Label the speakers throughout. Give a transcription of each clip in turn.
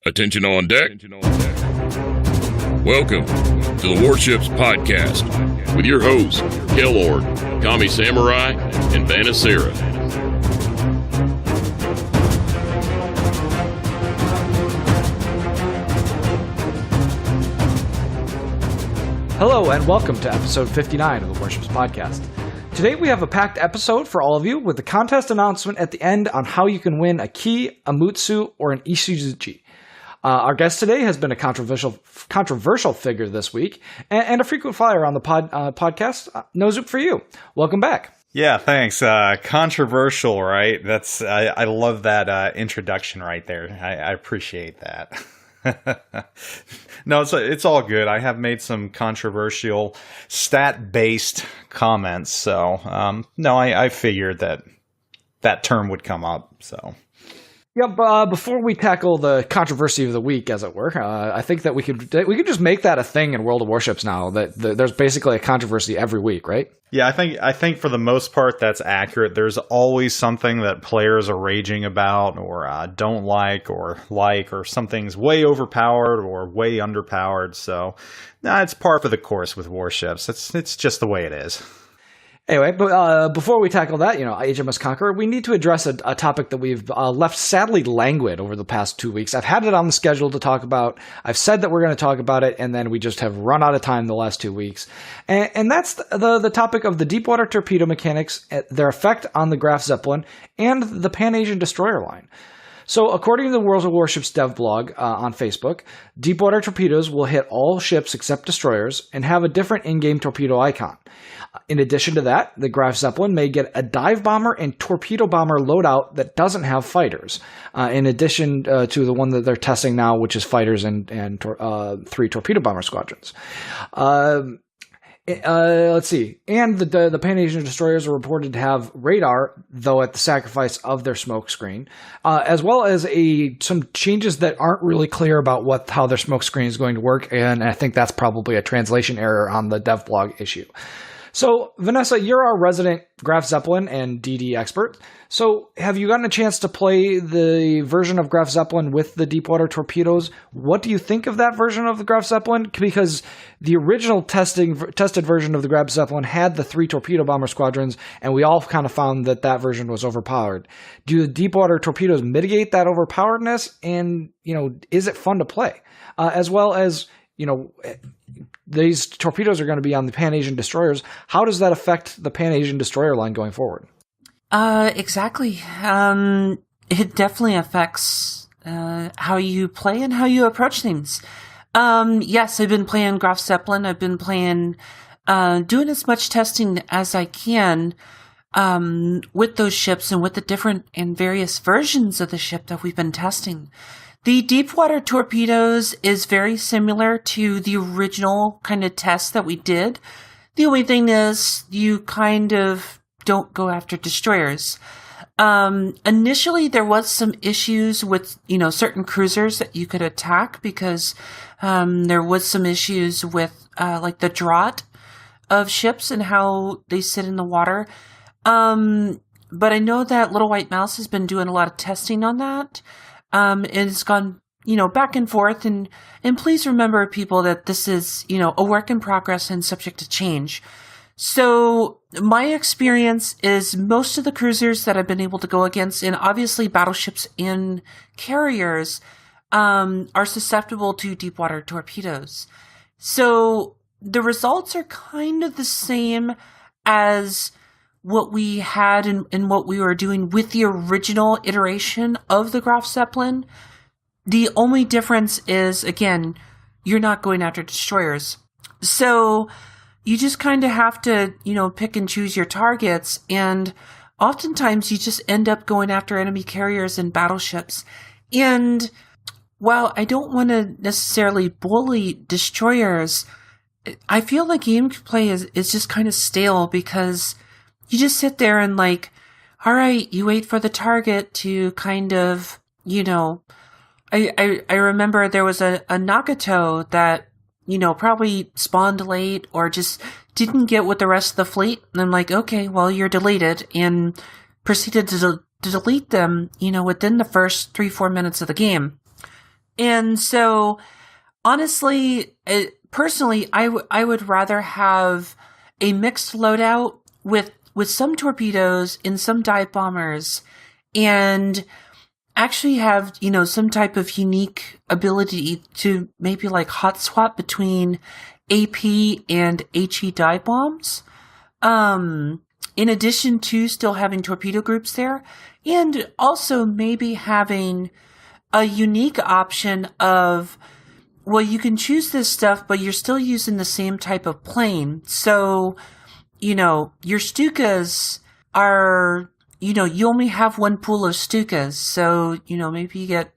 Speaker 1: Attention on deck. Welcome to the Warships Podcast with your hosts, Kelord, Kami Samurai, and Vanacera.
Speaker 2: Hello and welcome to episode 59 of the Warships Podcast. Today we have a packed episode for all of you with the contest announcement at the end on how you can win a Ki, a Mutsu, or an Ishizuchi. Our guest today has been a controversial figure this week and a frequent flyer on the podcast. Nozoop for you. Welcome back.
Speaker 3: Yeah, thanks. Controversial, right? I love that introduction right there. I appreciate that. No, it's all good. I have made some controversial stat-based comments, so no, I figured that term would come up. So,
Speaker 2: yeah. Before we tackle the controversy of the week, as it were, I think that we could just make that a thing in World of Warships now. That there's basically a controversy every week, right?
Speaker 3: Yeah, I think for the most part that's accurate. There's always something that players are raging about or don't like, or something's way overpowered or way underpowered. So, it's par for the course with warships. It's just the way it is.
Speaker 2: Anyway, but before we tackle that, HMS Conqueror, we need to address a topic that we've left sadly languid over the past 2 weeks. I've had it on the schedule to talk about. I've said that we're going to talk about it, and then we just have run out of time the last 2 weeks. And that's the topic of the deepwater torpedo mechanics, their effect on the Graf Zeppelin, and the Pan-Asian destroyer line. So, according to the World of Warships dev blog on Facebook, deepwater torpedoes will hit all ships except destroyers and have a different in-game torpedo icon. In addition to that, the Graf Zeppelin may get a dive bomber and torpedo bomber loadout that doesn't have fighters, in addition to the one that they're testing now, which is fighters and 3 torpedo bomber squadrons. Let's see. And the Pan-Asian destroyers are reported to have radar, though at the sacrifice of their smoke screen, as well as some changes that aren't really clear about how their smoke screen is going to work, and I think that's probably a translation error on the dev blog issue. So, Vanessa, you're our resident Graf Zeppelin and DD expert. So, have you gotten a chance to play the version of Graf Zeppelin with the deepwater torpedoes? What do you think of that version of the Graf Zeppelin? Because the original tested version of the Graf Zeppelin had the 3 torpedo bomber squadrons, and we all kind of found that version was overpowered. Do the deepwater torpedoes mitigate that overpoweredness? And, is it fun to play? As well as, these torpedoes are going to be on the Pan-Asian destroyers. How does that affect the Pan-Asian destroyer line going forward?
Speaker 4: Exactly. It definitely affects how you play and how you approach things. Yes, I've been playing Graf Zeppelin. I've been playing, doing as much testing as I can with those ships and with the different and various versions of the ship that we've been testing. The deepwater torpedoes is very similar to the original kind of test that we did. The only thing is you kind of don't go after destroyers. Initially, there was some issues with, certain cruisers that you could attack because there was some issues with like the draught of ships and how they sit in the water. But I know that Little White Mouse has been doing a lot of testing on that. It's gone, back and forth, and please remember, people, that this is, a work in progress and subject to change. So my experience is most of the cruisers that I've been able to go against, and obviously battleships and carriers, are susceptible to deepwater torpedoes. So the results are kind of the same as what we had and what we were doing with the original iteration of the Graf Zeppelin. The only difference is, again, you're not going after destroyers. So you just kind of have to, pick and choose your targets. And oftentimes you just end up going after enemy carriers and battleships. And while I don't want to necessarily bully destroyers, I feel like gameplay is just kind of stale because you just sit there and all right, you wait for the target to kind of, I remember there was a Nagato that, probably spawned late or just didn't get with the rest of the fleet. And I'm like, okay, well, you're deleted, and proceeded to delete them, within the first 3-4 minutes of the game. And so, honestly, personally, I would rather have a mixed loadout with some torpedoes and some dive bombers, and actually have, some type of unique ability to maybe like hot swap between AP and HE dive bombs. In addition to still having torpedo groups there, and also maybe having a unique option of, well, you can choose this stuff, but you're still using the same type of plane. So, your Stukas are, you only have one pool of Stukas. So, maybe you get,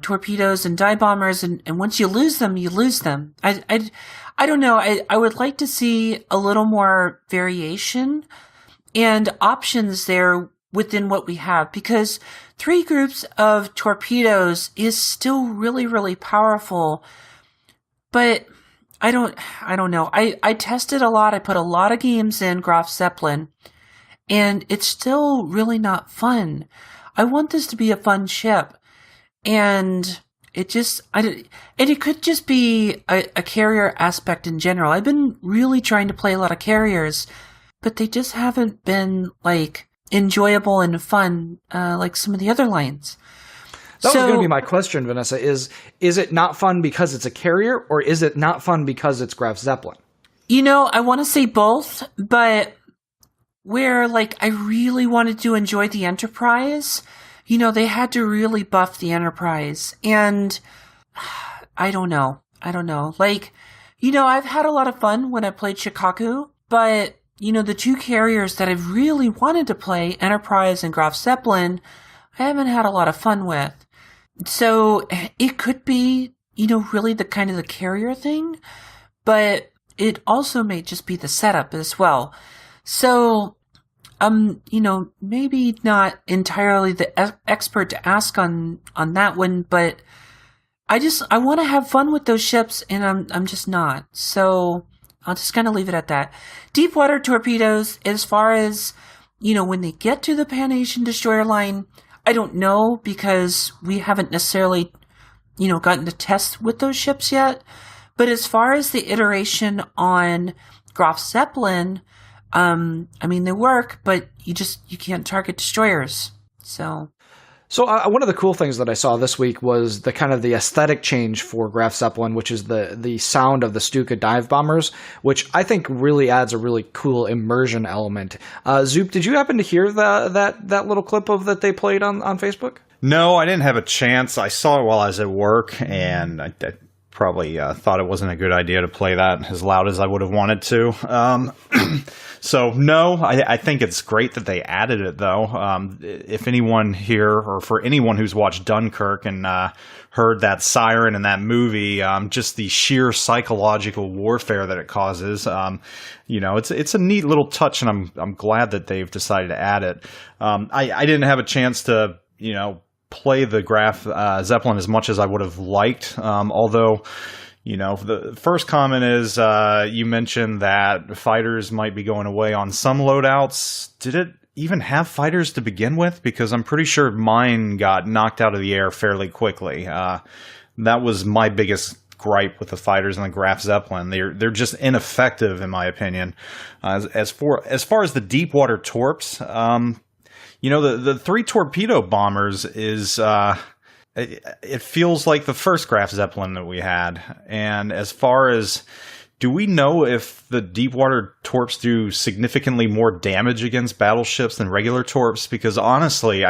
Speaker 4: torpedoes and dive bombers, and once you lose them, you lose them. I don't know. I would like to see a little more variation and options there within what we have, because 3 groups of torpedoes is still really, really powerful. But I don't know. I tested a lot. I put a lot of games in Graf Zeppelin, and it's still really not fun. I want this to be a fun ship, and it could just be a carrier aspect in general. I've been really trying to play a lot of carriers, but they just haven't been like enjoyable and fun like some of the other lines.
Speaker 2: That was going to be my question, Vanessa. Is it not fun because it's a carrier, or is it not fun because it's Graf Zeppelin?
Speaker 4: I want to say both, but where like I really wanted to enjoy the Enterprise, they had to really buff the Enterprise, and I don't know. Like, I've had a lot of fun when I played Shikaku, but the 2 carriers that I've really wanted to play, Enterprise and Graf Zeppelin, I haven't had a lot of fun with. So it could be, really the kind of the carrier thing, but it also may just be the setup as well. So, maybe not entirely the expert to ask on that one, but I want to have fun with those ships, and I'm just not. So I'll just kind of leave it at that. Deep water torpedoes, as far as, when they get to the Pan Asian destroyer line, I don't know, because we haven't necessarily, gotten to test with those ships yet. But as far as the iteration on Graf Zeppelin, they work, but you can't target destroyers. So one of the cool things that I saw this week was the kind of the aesthetic change for Graf Zeppelin, which is the sound of the Stuka dive bombers, which I think really adds a really cool immersion element. Zoop, did you happen to hear that little clip of that they played on Facebook?
Speaker 3: No, I didn't have a chance. I saw it while I was at work, and I probably thought it wasn't a good idea to play that as loud as I would have wanted to. So, no, I think it's great that they added it, though. If anyone here, or for anyone who's watched Dunkirk and heard that siren in that movie, just the sheer psychological warfare that it causes, it's a neat little touch, and I'm glad that they've decided to add it. I didn't have a chance to, play the Graf Zeppelin as much as I would have liked, although... the first comment is you mentioned that fighters might be going away on some loadouts. Did it even have fighters to begin with? Because I'm pretty sure mine got knocked out of the air fairly quickly. That was my biggest gripe with the fighters in the Graf Zeppelin. They're just ineffective, in my opinion. As far as the deep water torps, the 3 torpedo bombers is... It feels like the first Graf Zeppelin that we had. And as far as, do we know if the Deepwater torps do significantly more damage against battleships than regular torps? Because honestly,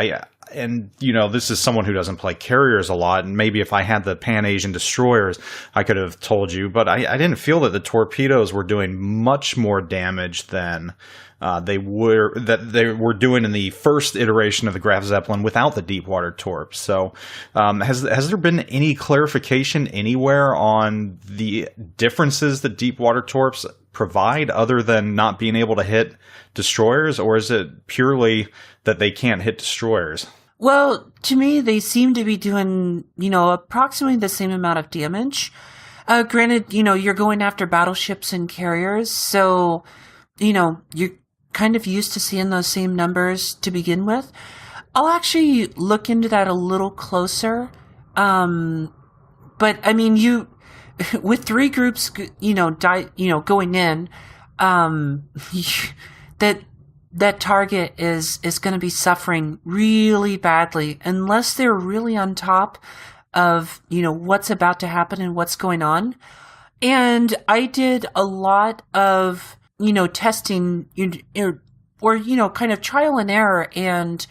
Speaker 3: this is someone who doesn't play carriers a lot, and maybe if I had the Pan Asian destroyers, I could have told you, but I didn't feel that the torpedoes were doing much more damage than they were doing in the first iteration of the Graf Zeppelin without the Deepwater torps. So has there been any clarification anywhere on the differences that Deepwater torps provide, other than not being able to hit destroyers, or is it purely that they can't hit destroyers?
Speaker 4: Well, to me, they seem to be doing, approximately the same amount of damage. Granted, you're going after battleships and carriers, so, you're kind of used to seeing those same numbers to begin with. I'll actually look into that a little closer. but I mean, you with 3 groups, going in, that target is going to be suffering really badly unless they're really on top of, what's about to happen and what's going on. And I did a lot of, testing, or, kind of trial and error and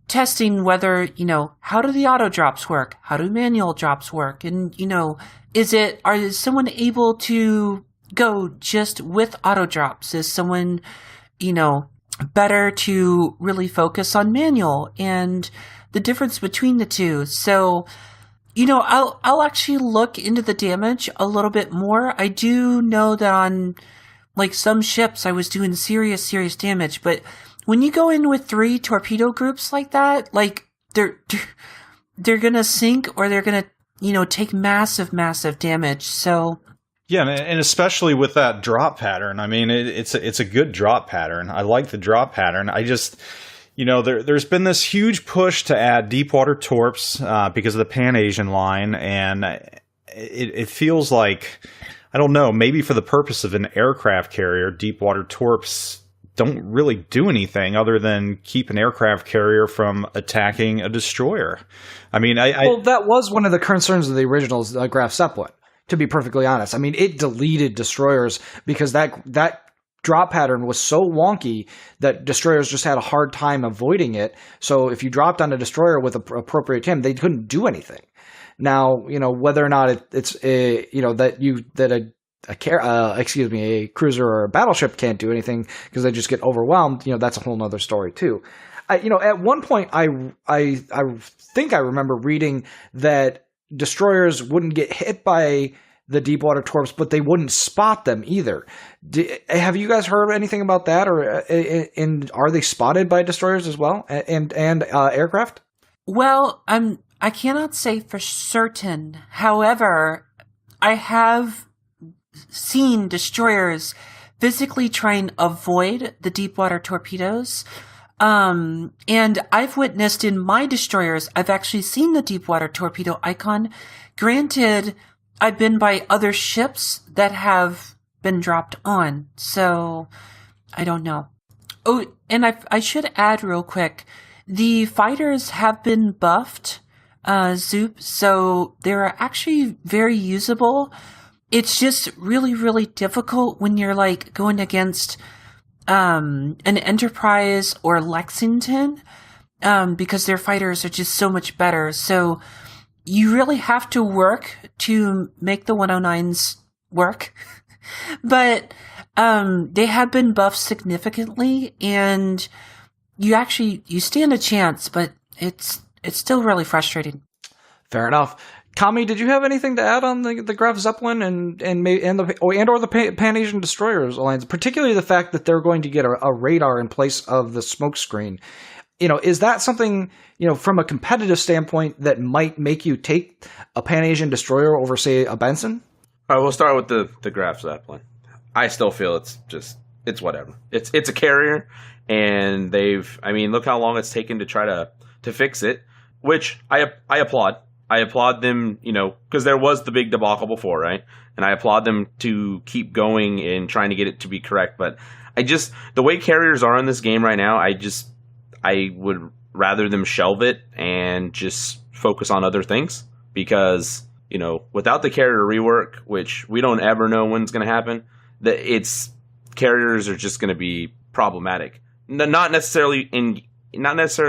Speaker 4: testing whether, how do the auto drops work? How do manual drops work? And, is someone able to go just with auto drops? Is someone, better to really focus on manual and the difference between the two? So, I'll actually look into the damage a little bit more. I do know that on like some ships I was doing serious damage, but when you go in with 3 torpedo groups like that, like they're gonna sink or they're gonna, take massive damage. So
Speaker 3: yeah, and especially with that drop pattern. I mean, it's a good drop pattern. I like the drop pattern. I just, there's been this huge push to add deepwater torps because of the Pan-Asian line, and it feels like, I don't know, maybe for the purpose of an aircraft carrier, deepwater torps don't really do anything other than keep an aircraft carrier from attacking a destroyer. I mean,
Speaker 2: well, that was one of the concerns of the original Graf Zeppelin. To be perfectly honest, I mean, it deleted destroyers because that drop pattern was so wonky that destroyers just had a hard time avoiding it. So if you dropped on a destroyer with appropriate TIM, they couldn't do anything. Now, whether or not it's a cruiser or a battleship can't do anything because they just get overwhelmed, that's a whole nother story too. At one point, I think I remember reading that destroyers wouldn't get hit by the deepwater torps, but they wouldn't spot them either. Have you guys heard anything about that, or are they spotted by destroyers as well and aircraft?
Speaker 4: Well, I cannot say for certain. However, I have seen destroyers physically try and avoid the deepwater torpedoes. And I've witnessed in my destroyers, I've actually seen the deepwater torpedo icon. Granted, I've been by other ships that have been dropped on, so I don't know. Oh, and I should add real quick, the fighters have been buffed, Zoop, so they're actually very usable. It's just really difficult when you're like going against an Enterprise or Lexington, because their fighters are just so much better. So you really have to work to make the 109s work. But they have been buffed significantly, and you stand a chance, but it's still really frustrating.
Speaker 2: Fair enough. Kami, did you have anything to add on the Graf Zeppelin and the Pan-Asian Destroyers Alliance, particularly the fact that they're going to get a radar in place of the smoke screen? Is that something, from a competitive standpoint that might make you take a Pan-Asian Destroyer over, say, a Benson?
Speaker 5: All right, we'll start with the Graf Zeppelin. I still feel it's whatever. It's a carrier, and look how long it's taken to try to fix it, which I applaud. I applaud them, because there was the big debacle before, right? And I applaud them to keep going and trying to get it to be correct. But the way carriers are in this game right now, I would rather them shelve it and just focus on other things, because, without the carrier rework, which we don't ever know when's going to happen, carriers are just going to be problematic. Not necessarily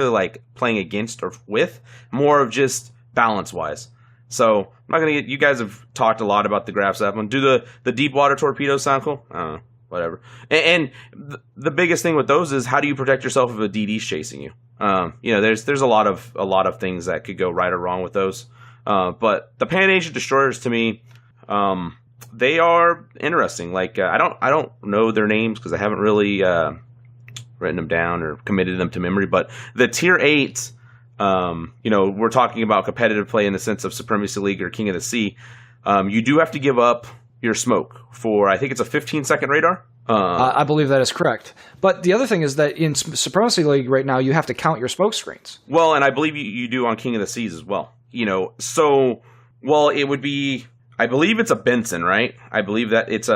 Speaker 5: like playing against or with, more of just balance-wise. So I'm not going to get... You guys have talked a lot about the Graf Zeppelin. Do the deep-water torpedoes sound cool? I don't know. Whatever. And the biggest thing with those is, how do you protect yourself if a DD's chasing you? There's a lot of things that could go right or wrong with those. But the Pan-Asian Destroyers, to me, they are interesting. Like, I don't know their names because I haven't really written them down or committed them to memory. But the Tier 8... we're talking about competitive play in the sense of Supremacy League or King of the Sea. You do have to give up your smoke for, I think it's a 15-second radar.
Speaker 2: I believe that is correct. But the other thing is that in Supremacy League right now, you have to count your smoke screens.
Speaker 5: Well, and I believe you do on King of the Seas as well. So Well, it would be. I believe it's a Benson, right? I believe that it's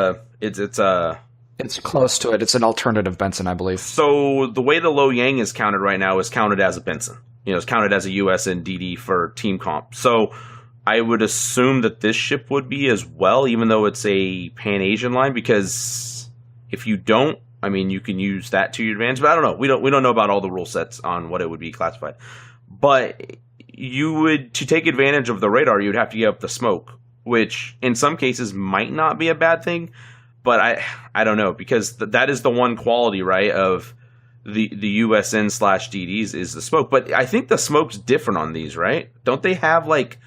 Speaker 2: close to it. It's an alternative Benson, I believe.
Speaker 5: So the way the Low Yang is counted right now is counted as a Benson. It's counted as a USNDD for team comp. So I would assume that this ship would be as well, even though it's a Pan-Asian line, because if you don't, I mean, you can use that to your advantage. But I don't know. We don't know about all the rule sets on what it would be classified. But to take advantage of the radar, you would have to give up the smoke, which in some cases might not be a bad thing. But I don't know, because that is the one quality, right, of the USN/DDs is the smoke. But I think the smoke's different on these, right? Don't they have like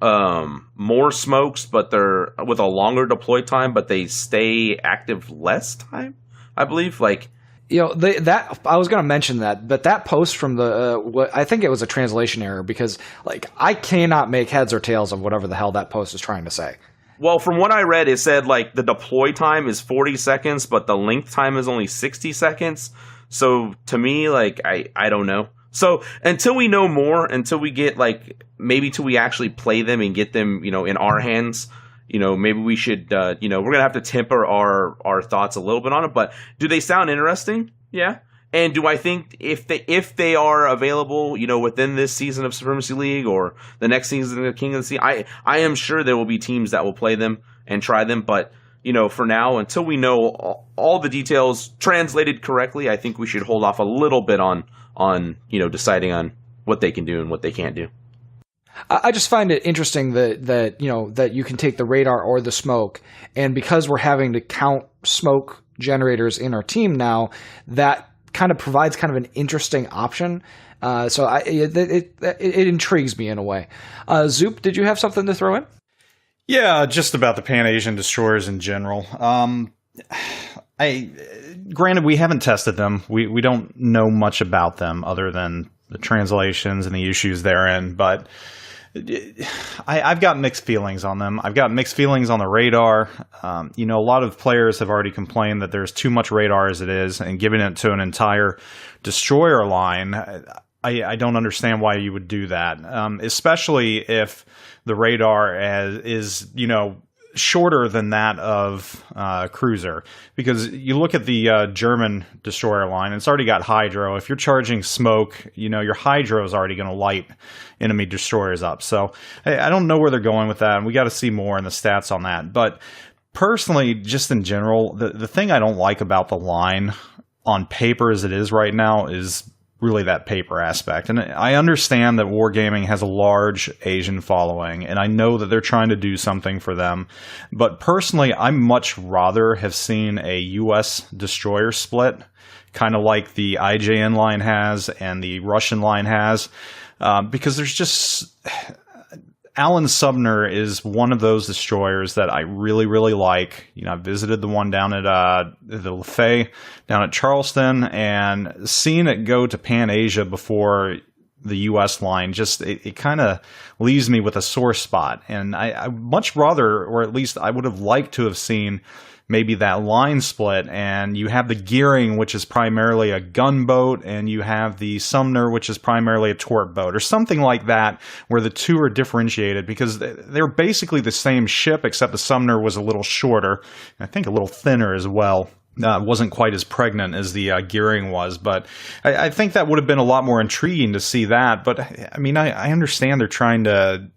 Speaker 5: more smokes, but they're with a longer deploy time, but they stay active less time? I believe, like.
Speaker 2: That I was going to mention that, but that post from I think it was a translation error, because like I cannot make heads or tails of whatever the hell that post is trying to say.
Speaker 5: Well, from what I read, it said like the deploy time is 40 seconds, but the length time is only 60 seconds. So to me, like, I don't know. So until we know more, until we get like, maybe till we actually play them and get them, in our hands, maybe we should, we're going to have to temper our thoughts a little bit on it. But do they sound interesting? Yeah. And do I think if they are available, within this season of Supremacy League or the next season of King of the Sea, I am sure there will be teams that will play them and try them. But, for now, until we know all the details translated correctly, I think we should hold off a little bit on deciding on what they can do and what they can't do.
Speaker 2: I just find it interesting that you can take the radar or the smoke, and because we're having to count smoke generators in our team now, that kind of provides kind of an interesting option. So it intrigues me in a way. Zoop, did you have something to throw in?
Speaker 3: Yeah, just about the Pan-Asian destroyers in general. Granted, we haven't tested them. We don't know much about them other than the translations and the issues therein, but I've got mixed feelings on them. I've got mixed feelings on the radar. A lot of players have already complained that there's too much radar as it is, and giving it to an entire destroyer line, I don't understand why you would do that, especially if the radar is shorter than that of cruiser, because you look at the German destroyer line, it's already got hydro. If you're charging smoke, your hydro is already going to light enemy destroyers up. So I don't know where they're going with that, and we got to see more in the stats on that. But personally, just in general, the thing I don't like about the line on paper as it is right now is really that paper aspect. And I understand that Wargaming has a large Asian following, and I know that they're trying to do something for them. But personally, I much rather have seen a U.S. destroyer split, kind of like the IJN line has and the Russian line has, because there's just... Alan Sumner is one of those destroyers that I really, really like. I visited the one down at the Lefay down at Charleston, and seeing it go to Pan Asia before the U.S. line, just it kind of leaves me with a sore spot. And I much rather, or at least I would have liked to have seen maybe that line split, and you have the Gearing, which is primarily a gunboat, and you have the Sumner, which is primarily a torp boat, or something like that, where the two are differentiated, because they're basically the same ship, except the Sumner was a little shorter, and I think a little thinner as well. Wasn't quite as pregnant as the Gearing was, but I think that would have been a lot more intriguing to see that. But I mean, I understand they're trying to,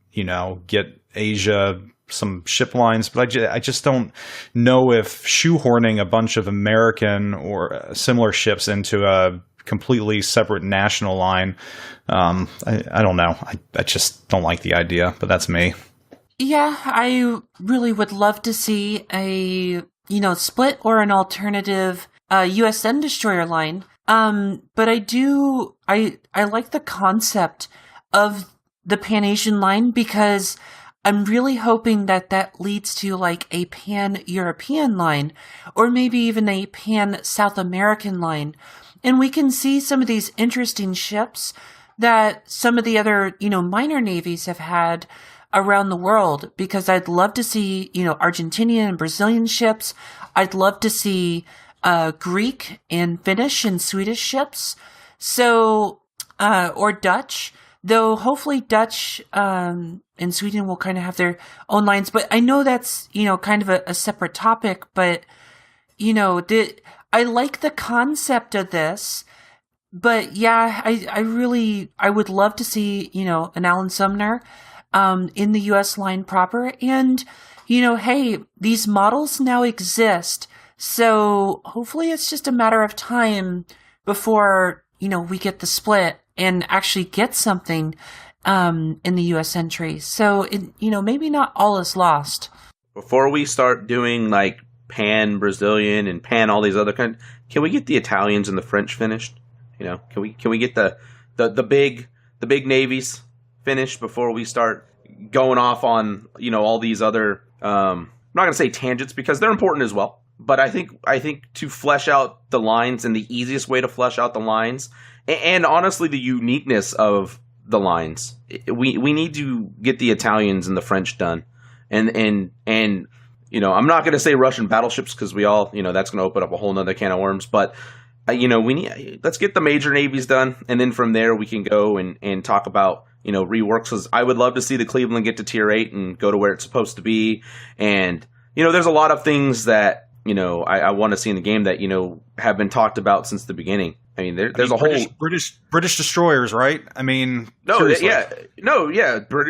Speaker 3: get Asia some ship lines, but I just don't know if shoehorning a bunch of American or similar ships into a completely separate national line, I don't know. I just don't like the idea, but that's me.
Speaker 4: Yeah, I really would love to see a, split or an alternative USN destroyer line. But I like the concept of the Pan-Asian line, because I'm really hoping that leads to like a pan-European line, or maybe even a pan-South American line. And we can see some of these interesting ships that some of the other, minor navies have had around the world, because I'd love to see, Argentinian and Brazilian ships. I'd love to see Greek and Finnish and Swedish ships. So, or Dutch. Though hopefully Dutch and Sweden will kind of have their own lines. But I know that's, kind of a separate topic. But, I like the concept of this. But yeah, I would love to see, an Alan Sumner in the U.S. line proper. And, hey, these models now exist. So hopefully it's just a matter of time before, we get the split and actually get something in the U.S. entry. So, maybe not all is lost.
Speaker 5: Before we start doing like Pan Brazilian and Pan all these other kind, can we get the Italians and the French finished? Can we get the big navies finished before we start going off on all these other I'm not going to say tangents because they're important as well. But I think to flesh out the lines, and the easiest way to flesh out the lines, and honestly the uniqueness of the lines, we need to get the Italians and the French done, and I'm not going to say Russian battleships because we all that's going to open up a whole nother can of worms. But let's get the major navies done, and then from there we can go and talk about reworks. Because I would love to see the Cleveland get to tier 8 and go to where it's supposed to be, and there's a lot of things that I want to see in the game that have been talked about since the beginning. I mean, there's a whole
Speaker 3: British destroyers, right? I mean,
Speaker 5: British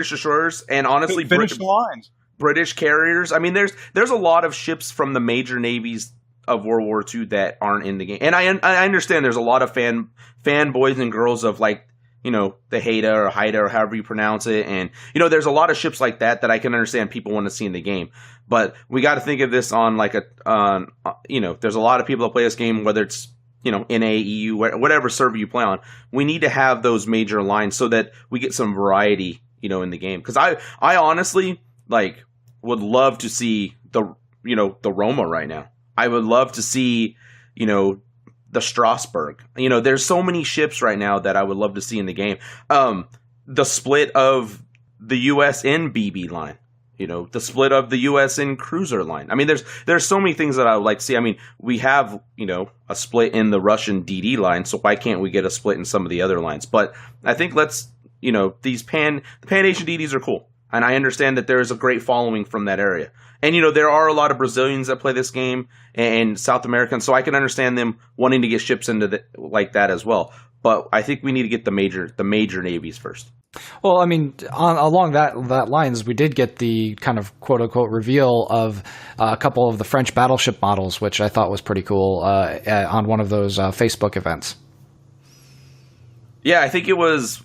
Speaker 5: destroyers, and honestly,
Speaker 3: finish the lines.
Speaker 5: British carriers. I mean, there's a lot of ships from the major navies of World War II that aren't in the game, and I understand there's a lot of fanboys and girls of like the Haida or however you pronounce it, and there's a lot of ships like that I can understand people want to see in the game. But we got to think of this on like there's a lot of people that play this game, whether it's NA, EU, whatever server you play on. We need to have those major lines so that we get some variety, in the game. Because I honestly would love to see the Roma right now. I would love to see the Strasbourg. There's so many ships right now that I would love to see in the game. The split of the USN BB line. The split of the USN cruiser line. I mean, there's so many things that I would like to see. I mean, we have, a split in the Russian DD line, so why can't we get a split in some of the other lines? But I think the Pan Asian DDs are cool. And I understand that there is a great following from that area. And, there are a lot of Brazilians that play this game and South Americans, so I can understand them wanting to get ships into like that as well. But I think we need to get the major navies first.
Speaker 2: Well, I mean, along that lines, we did get the kind of quote-unquote reveal of a couple of the French battleship models, which I thought was pretty cool on one of those Facebook events.
Speaker 5: Yeah, I think it was,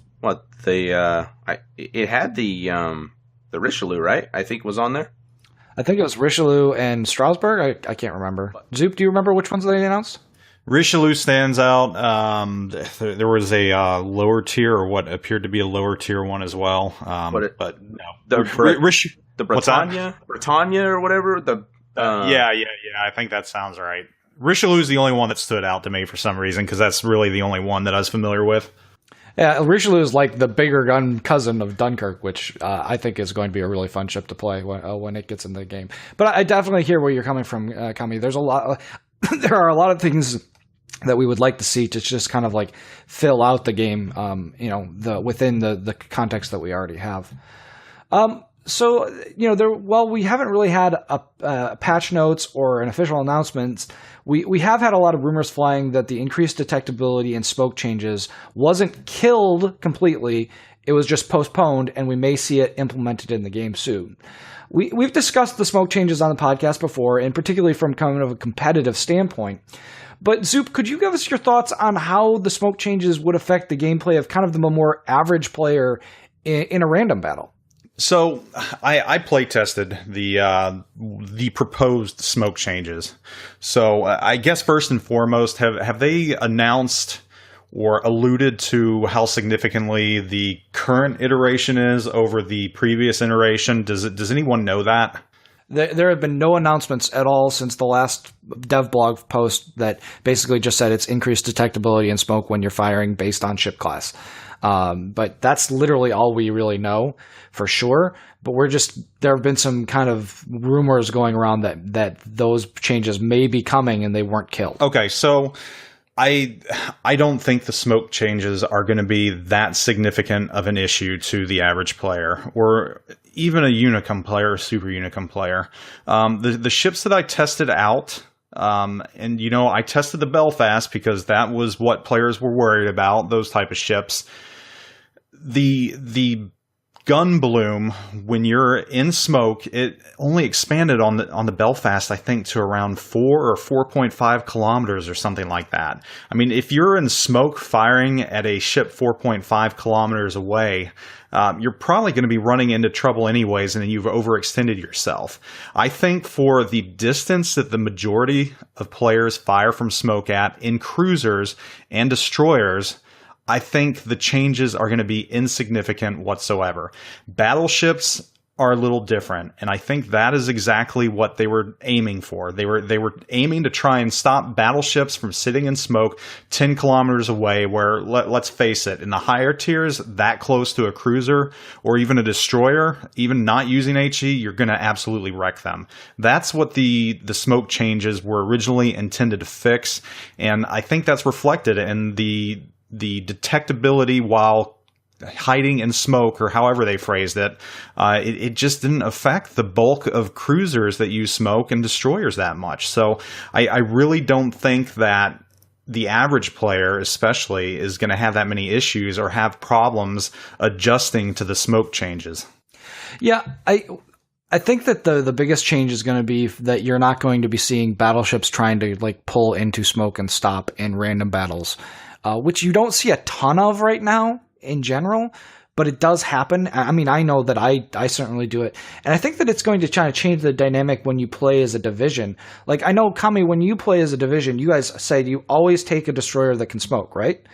Speaker 5: it had the Richelieu, right? I think was on there.
Speaker 2: I think it was Richelieu and Strasbourg. I can't remember. Zoop, do you remember which ones they announced?
Speaker 3: Richelieu stands out. There was a lower tier, or what appeared to be a lower tier one as well. But no.
Speaker 5: The Britannia or whatever.
Speaker 3: Yeah. I think that sounds right. Richelieu is the only one that stood out to me for some reason, because that's really the only one that I was familiar with.
Speaker 2: Yeah, Richelieu is like the bigger gun cousin of Dunkirk, which I think is going to be a really fun ship to play when it gets into the game. But I definitely hear where you're coming from, Kami. There's there are a lot of things that we would like to see to just kind of like fill out the game, within the context that we already have. So, while we haven't really had a patch notes or an official announcement, we have had a lot of rumors flying that the increased detectability and smoke changes wasn't killed completely. It was just postponed, and we may see it implemented in the game soon. We've discussed the smoke changes on the podcast before, and particularly from kind of a competitive standpoint. But Zoop, could you give us your thoughts on how the smoke changes would affect the gameplay of kind of the more average player in a random battle?
Speaker 3: So I play tested the proposed smoke changes. So I guess first and foremost, have they announced or alluded to how significantly the current iteration is over the previous iteration? Does anyone know that?
Speaker 2: There have been no announcements at all since the last dev blog post that basically just said it's increased detectability and smoke when you're firing based on ship class. But that's literally all we really know for sure. But there have been some kind of rumors going around that those changes may be coming and they weren't killed.
Speaker 3: Okay, so I don't think the smoke changes are going to be that significant of an issue to the average player or even a Unicum player or Super Unicum player. The ships that I tested out, and I tested the Belfast because that was what players were worried about, those type of ships. The gun bloom when you're in smoke, it only expanded on the Belfast, I think, to around 4 or 4.5 kilometers or something like that. I mean, if you're in smoke firing at a ship 4.5 kilometers away, you're probably going to be running into trouble anyways, and you've overextended yourself. I think for the distance that the majority of players fire from smoke at in cruisers and destroyers, I think the changes are going to be insignificant whatsoever. Battleships are a little different, and I think that is exactly what they were aiming for. They were aiming to try and stop battleships from sitting in smoke 10 kilometers away, where, let's face it, in the higher tiers, that close to a cruiser or even a destroyer, even not using HE, you're going to absolutely wreck them. That's what the smoke changes were originally intended to fix, and I think that's reflected in the detectability while hiding in smoke, or however they phrased it. It just didn't affect the bulk of cruisers that use smoke and destroyers that much. So I really don't think that the average player especially is going to have that many issues or have problems adjusting to the smoke changes.
Speaker 2: Yeah, I think that the biggest change is going to be that you're not going to be seeing battleships trying to pull into smoke and stop in random battles. Which you don't see a ton of right now in general, but it does happen. I mean, I know that I certainly do it. And I think that it's going to try to change the dynamic when you play as a division. Like, I know, Kami, when you play as a division, you guys say you always take a destroyer that can smoke, right?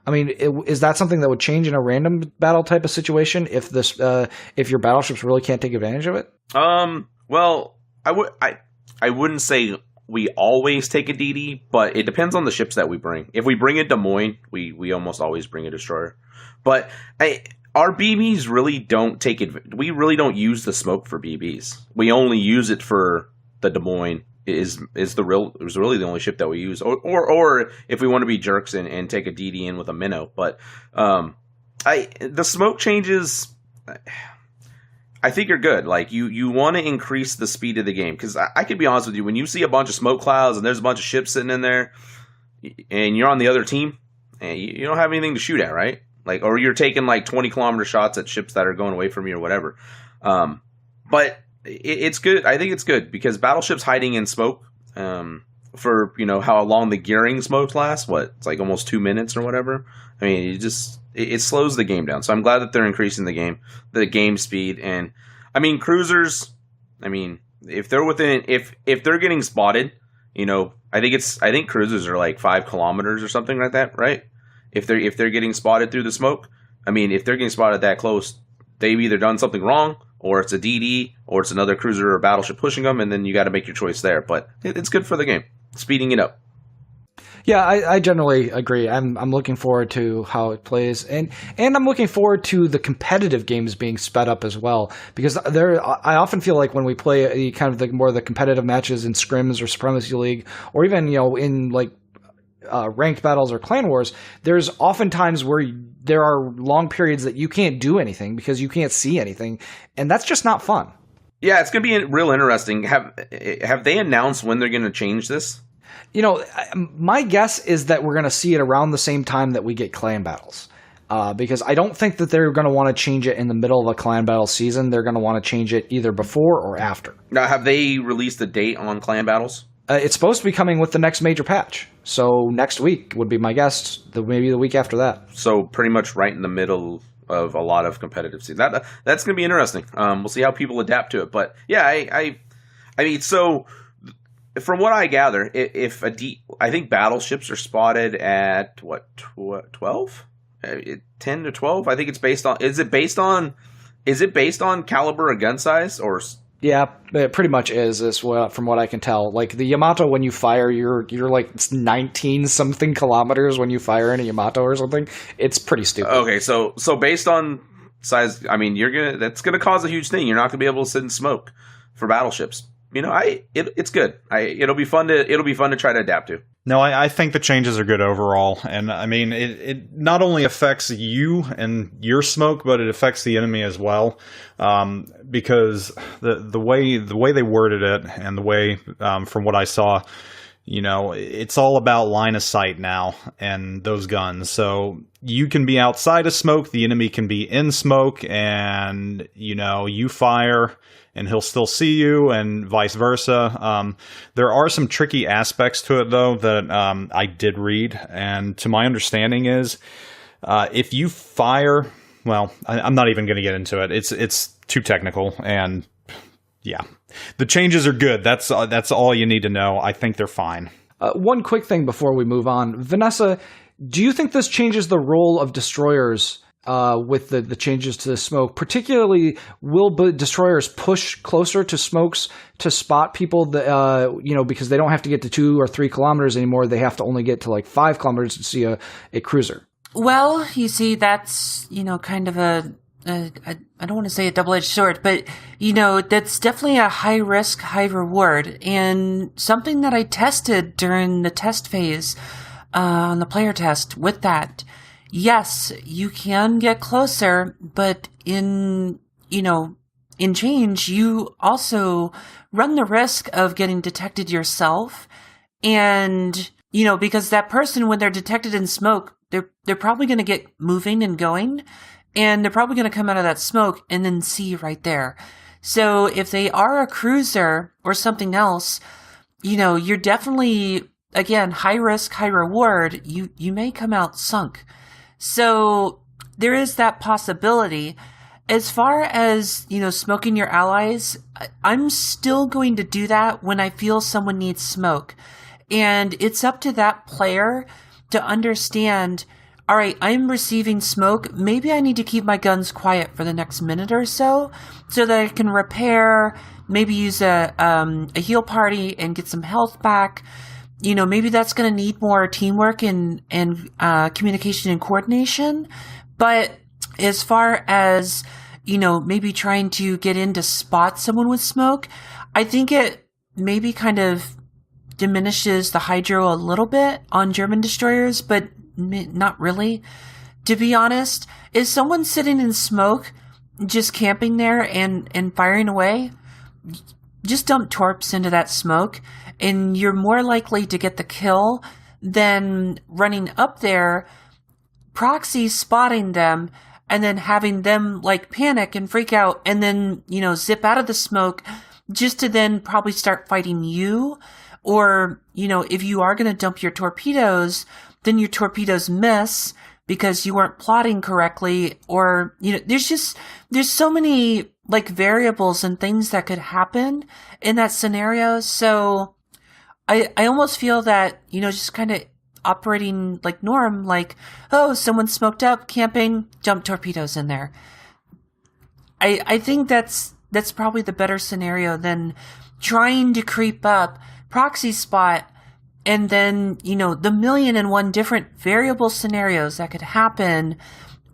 Speaker 2: I mean, is that something that would change in a random battle type of situation if your battleships really can't take advantage of it?
Speaker 5: Well, I wouldn't say we always take a DD, but it depends on the ships that we bring. If we bring a Des Moines, we almost always bring a destroyer. But our BBs really don't take it. We really don't use the smoke for BBs. We only use it for the Des Moines. It was really the only ship that we use, or if we want to be jerks and take a DD in with a minnow. But the smoke changes, I think are good. Like, you want to increase the speed of the game, because I could be honest with you, when you see a bunch of smoke clouds and there's a bunch of ships sitting in there, and you're on the other team, and you don't have anything to shoot at, right? Like, or you're taking 20-kilometer shots at ships that are going away from you or whatever. But it's good. I think it's good because battleships hiding in smoke, for how long the gearing smoke lasts. It's like almost 2 minutes or whatever. I mean, it slows the game down. So I'm glad that they're increasing the game speed. And I mean, cruisers, I mean, if they're if they're getting spotted, I think cruisers are like 5 kilometers or something like that, right? If they're getting spotted through the smoke, I mean, if they're getting spotted that close, they've either done something wrong, or it's a DD, or it's another cruiser or battleship pushing them, and then you got to make your choice there. But it's good for the game, speeding it up.
Speaker 2: Yeah, I generally agree. I'm looking forward to how it plays, and I'm looking forward to the competitive games being sped up as well. Because I often feel like when we play kind of the competitive matches in scrims or Supremacy League, or even in ranked battles or clan wars, there's often times where there are long periods that you can't do anything because you can't see anything, and that's just not fun.
Speaker 5: Yeah, it's going to be real interesting. Have they announced when they're going to change this?
Speaker 2: My guess is that we're going to see it around the same time that we get clan battles. Because I don't think that they're going to want to change it in the middle of a clan battle season. They're going to want to change it either before or after.
Speaker 5: Now, have they released a date on clan battles?
Speaker 2: It's supposed to be coming with the next major patch. So next week would be my guess. Maybe the week after that. So
Speaker 5: pretty much right in the middle of a lot of competitive season. That's going to be interesting. We'll see how people adapt to it. But yeah, I mean, so from what I gather, I think battleships are spotted at 12? 10 to 12? I think it's based on. Is it based on caliber of gun size or?
Speaker 2: Yeah, it pretty much is from what I can tell. Like the Yamato, when you fire, you're like 19 something kilometers when you fire in a Yamato or something. It's pretty stupid.
Speaker 5: Okay, so based on size, I mean, that's gonna cause a huge thing. You're not gonna be able to sit in smoke for battleships. It's good. It'll be fun to try to adapt to.
Speaker 3: No, I think the changes are good overall. And I mean, it not only affects you and your smoke, but it affects the enemy as well. Because the way they worded it and the way, from what I saw, it's all about line of sight now and those guns. So you can be outside of smoke, the enemy can be in smoke, and, you fire and he'll still see you, and vice versa. There are some tricky aspects to it, though, that I did read, and to my understanding is, if you fire, well, I'm not even going to get into it. It's too technical, and yeah, the changes are good. That's all you need to know. I think they're fine.
Speaker 2: One quick thing before we move on, Vanessa, do you think this changes the role of destroyers? With the changes to the smoke, particularly, will destroyers push closer to smokes to spot people that, because they don't have to get to 2 or 3 kilometers anymore. They have to only get to like 5 kilometers to see a cruiser.
Speaker 4: Well, you see, that's, kind of I don't want to say a double-edged sword, but, that's definitely a high risk, high reward, and something that I tested during the test phase, on the player test with that. Yes, you can get closer, but in change, you also run the risk of getting detected yourself. And, because that person, when they're detected in smoke, they're probably going to get moving and going, and they're probably going to come out of that smoke and then see you right there. So if they are a cruiser or something else, you're definitely, again, high risk, high reward. You may come out sunk. So there is that possibility. As far as, smoking your allies, I'm still going to do that when I feel someone needs smoke. And it's up to that player to understand, all right, I'm receiving smoke. Maybe I need to keep my guns quiet for the next minute or so that I can repair, maybe use a heal party and get some health back. Maybe that's going to need more teamwork and communication and coordination. But as far as, maybe trying to get in to spot someone with smoke, I think it maybe kind of diminishes the hydro a little bit on German destroyers, but not really. To be honest, is someone sitting in smoke, just camping there and firing away? Just dump torps into that smoke, and you're more likely to get the kill than running up there, proxy spotting them, and then having them panic and freak out, and then, zip out of the smoke just to then probably start fighting you. Or, if you are going to dump your torpedoes, then your torpedoes miss because you weren't plotting correctly. Or, there's so many variables and things that could happen in that scenario. So I almost feel that, just kind of operating like norm, oh, someone smoked up, camping, jump torpedoes in there. I think that's probably the better scenario than trying to creep up, proxy spot, and then, the 1,000,001 different variable scenarios that could happen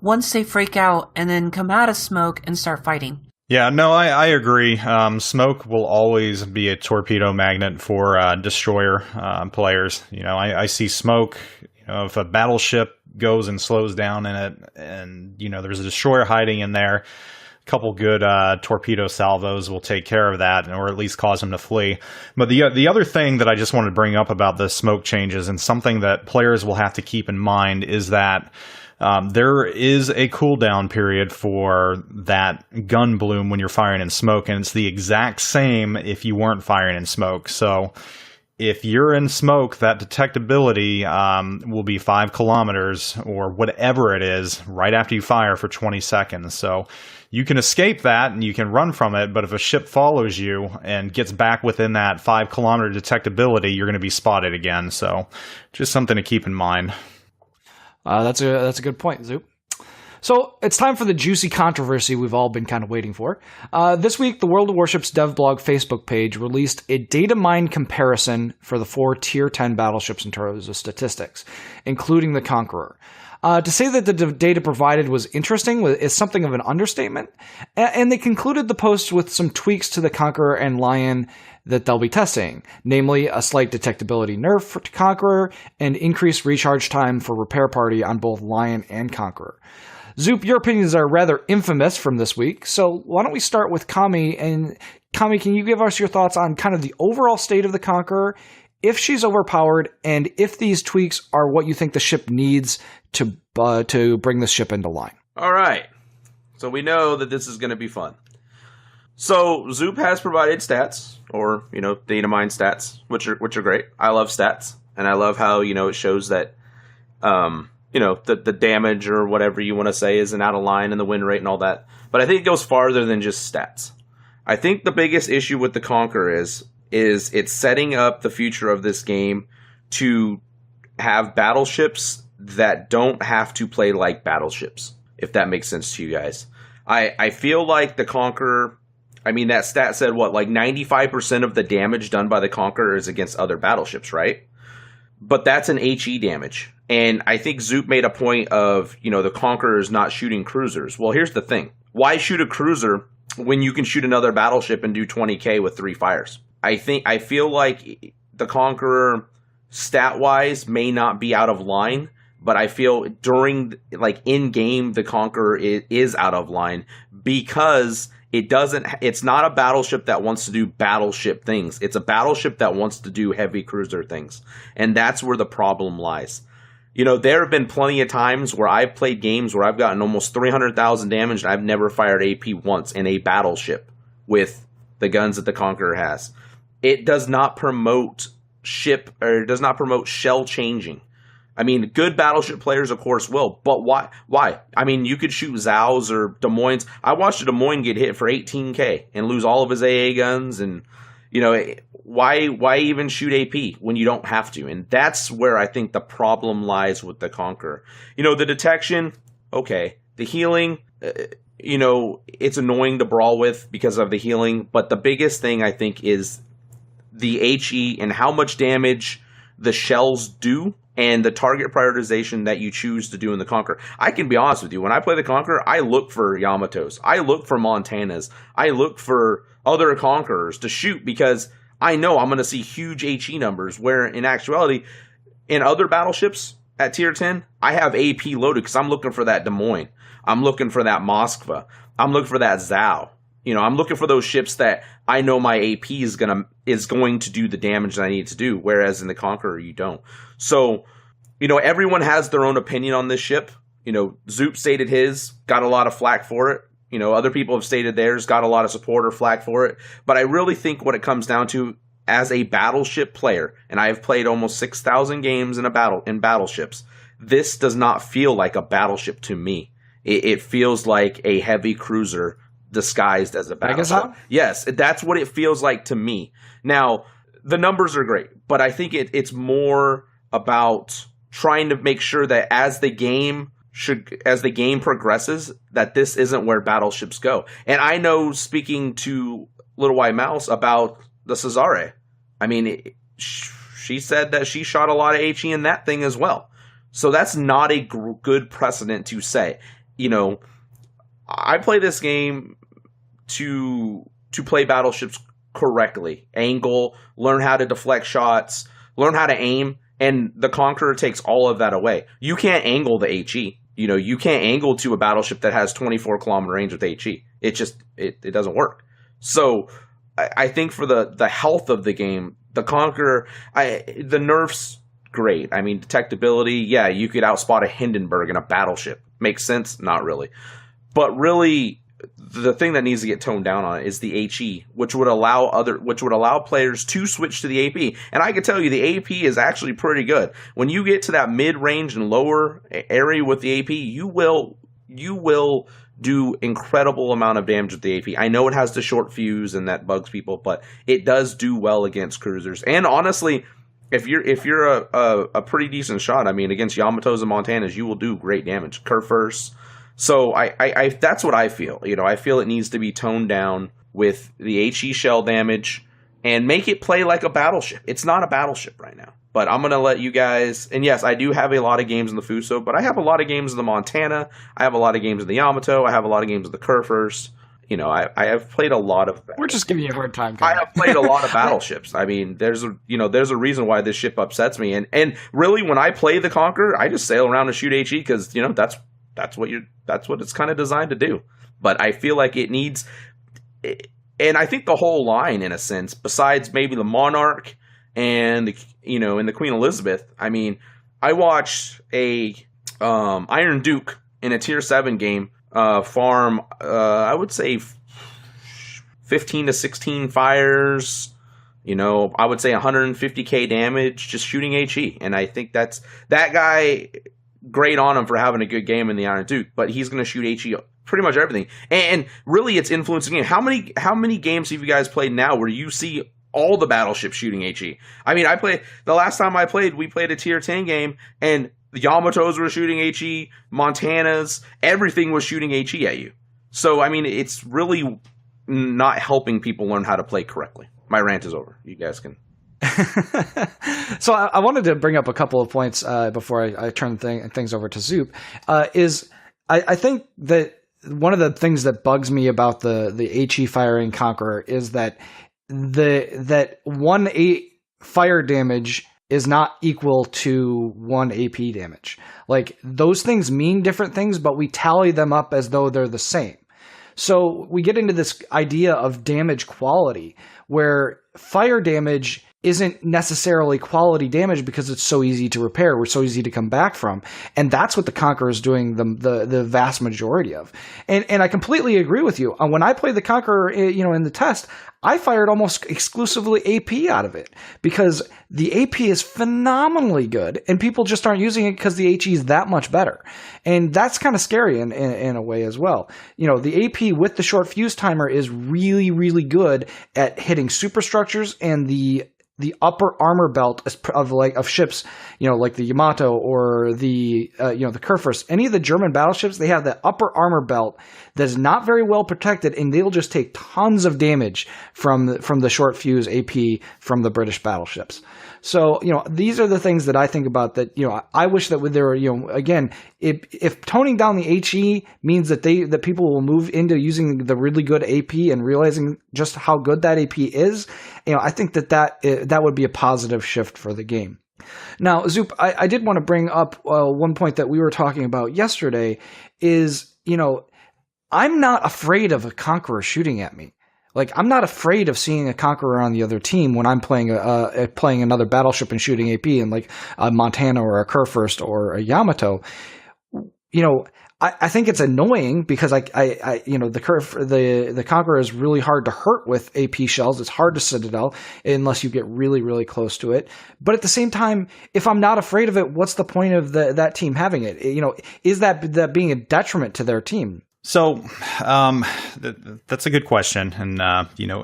Speaker 4: once they freak out and then come out of smoke and start fighting.
Speaker 3: Yeah, no, I agree. Smoke will always be a torpedo magnet for destroyer players. I see smoke. If a battleship goes and slows down in it, and there's a destroyer hiding in there, a couple good torpedo salvos will take care of that, or at least cause them to flee. But the other thing that I just wanted to bring up about the smoke changes, and something that players will have to keep in mind, is that there is a cooldown period for that gun bloom when you're firing in smoke, and it's the exact same if you weren't firing in smoke. So if you're in smoke, that detectability will be 5 kilometers or whatever it is right after you fire for 20 seconds. So you can escape that and you can run from it, but if a ship follows you and gets back within that 5 kilometer detectability, you're going to be spotted again. So just something to keep in mind.
Speaker 2: That's a good point, Zoop. So it's time for the juicy controversy we've all been kind of waiting for. This week, the World of Warships Dev Blog Facebook page released a data mine comparison for the 4 Tier 10 battleships in terms of statistics, including the Conqueror. To say that the data provided was interesting is something of an understatement, and they concluded the post with some tweaks to the Conqueror and Lion that they'll be testing, namely a slight detectability nerf to Conqueror and increased recharge time for Repair Party on both Lion and Conqueror. Zoop, your opinions are rather infamous from this week, so why don't we start with Kami? And Kami, can you give us your thoughts on kind of the overall state of the Conqueror, if she's overpowered, and if these tweaks are what you think the ship needs to bring this ship into line?
Speaker 5: All right. So we know that this is going to be fun. So Zoop has provided stats, or data mine stats, which are great. I love stats, and I love how it shows that the damage or whatever you want to say isn't out of line and the win rate and all that. But I think it goes farther than just stats. I think the biggest issue with the Conqueror is it's setting up the future of this game to have battleships that don't have to play like battleships, if that makes sense to you guys. I feel like the Conqueror, that stat said like 95% of the damage done by the Conqueror is against other battleships, right? But that's an HE damage. And I think Zoop made a point of, the Conqueror is not shooting cruisers. Well, here's the thing. Why shoot a cruiser when you can shoot another battleship and do 20k with 3 fires? I feel like the Conqueror, stat-wise, may not be out of line, but I feel during, in-game, the Conqueror is out of line because it's not a battleship that wants to do battleship things. It's a battleship that wants to do heavy cruiser things. And that's where the problem lies. There have been plenty of times where I've played games where I've gotten almost 300,000 damage and I've never fired AP once in a battleship with the guns that the Conqueror has. It does not promote shell changing. Good battleship players, of course, will. But why? You could shoot Zhao's or Des Moines. I watched a Des Moines get hit for 18k and lose all of his AA guns. And, why even shoot AP when you don't have to? And that's where I think the problem lies with the Conqueror. The detection, okay. The healing, it's annoying to brawl with because of the healing. But the biggest thing, I think, is the HE and how much damage the shells do and the target prioritization that you choose to do in the Conqueror. I can be honest with you, when I play the Conqueror, I look for Yamatos. I look for Montanas. I look for other Conquerors to shoot because I know I'm going to see huge HE numbers, where in actuality, in other battleships at tier 10, I have AP loaded because I'm looking for that Des Moines. I'm looking for that Moskva. I'm looking for that Zhao. I'm looking for those ships that I know my AP is going to do the damage that I need to do, whereas in the Conqueror, you don't. So, everyone has their own opinion on this ship. Zoop stated his, got a lot of flack for it. Other people have stated theirs, got a lot of support or flack for it. But I really think what it comes down to, as a battleship player, and I have played almost 6,000 games in battleships, this does not feel like a battleship to me. It feels like a heavy cruiser disguised as a battleship. Yes, that's what it feels like to me. Now, the numbers are great, but I think it's more about trying to make sure that as the game progresses, that this isn't where battleships go. And I know, speaking to Little White Mouse about the Cesare, she said that she shot a lot of HE in that thing as well. So that's not a good precedent to say. I play this game to play battleships correctly. Angle, learn how to deflect shots, learn how to aim, and the Conqueror takes all of that away. You can't angle the HE. You can't angle to a battleship that has 24-kilometer range with HE. It doesn't work. So I think for the health of the game, the Conqueror, the nerfs, great. Detectability, yeah, you could outspot a Hindenburg in a battleship. Makes sense? Not really. But really, the thing that needs to get toned down on it is the HE, which would allow players to switch to the AP. And I can tell you, the AP is actually pretty good. When you get to that mid-range and lower area with the AP, you will do incredible amount of damage with the AP. I know it has the short fuse and that bugs people, but it does do well against cruisers. And honestly, if you're a pretty decent shot, against Yamatos and Montanas, you will do great damage. Kerfurs. So I that's what I feel. I feel it needs to be toned down with the HE shell damage, and make it play like a battleship. It's not a battleship right now. But I'm going to let you guys, and yes, I do have a lot of games in the Fuso, but I have a lot of games in the Montana. I have a lot of games in the Yamato. I have a lot of games in the Kurfürst. You know, I have played a lot of.
Speaker 2: We're just giving you a hard time.
Speaker 5: I have played a lot of battleships. I mean, there's a reason why this ship upsets me. And really, when I play the Conqueror, I just sail around and shoot HE because that's what it's kind of designed to do. But I feel like it needs, and I think the whole line, in a sense, besides maybe the Monarch and and the Queen Elizabeth. I mean, I watched a Iron Duke in a Tier 7 game farm. I would say 15 to 16 fires. I would say 150k damage just shooting HE, and I think that guy. Great on him for having a good game in the Iron Duke, but he's going to shoot HE pretty much everything, and really it's influencing the game. How many games have you guys played now where you see all the battleships shooting HE? I mean, the last time we played a Tier 10 game, and the Yamatos were shooting HE, Montanas, everything was shooting HE at you. So, I mean, it's really not helping people learn how to play correctly. My rant is over. You guys can...
Speaker 2: So I wanted to bring up a couple of points before I turn things over to Zoop. I think that one of the things that bugs me about the HE firing Conqueror is that that 1 fire damage is not equal to 1 AP damage. Like, those things mean different things, but we tally them up as though they're the same. So we get into this idea of damage quality, where fire damage isn't necessarily quality damage because it's so easy to repair, we're so easy to come back from, and that's what the Conqueror is doing the vast majority of. And I completely agree with you. When I played the Conqueror, in the test, I fired almost exclusively AP out of it because the AP is phenomenally good, and people just aren't using it because the HE is that much better, and that's kind of scary in a way as well. The AP with the short fuse timer is really, really good at hitting superstructures and the upper armor belt of ships, like the Yamato or the Kurfürst. Any of the German battleships, they have that upper armor belt that is not very well protected, and they'll just take tons of damage from the short fuse AP from the British battleships. So, these are the things that I think about that, I wish that there were, again, if toning down the HE means that people will move into using the really good AP and realizing just how good that AP is, I think that would be a positive shift for the game. Now, Zoop, I did want to bring up one point that we were talking about yesterday is, I'm not afraid of a Conqueror shooting at me. Like, I'm not afraid of seeing a Conqueror on the other team when I'm playing another battleship and shooting AP in like a Montana or a Kurfürst or a Yamato. I think it's annoying because the Conqueror is really hard to hurt with AP shells. It's hard to Citadel unless you get really, really close to it. But at the same time, if I'm not afraid of it, what's the point of that team having it? Is that being a detriment to their team?
Speaker 3: So that's a good question, and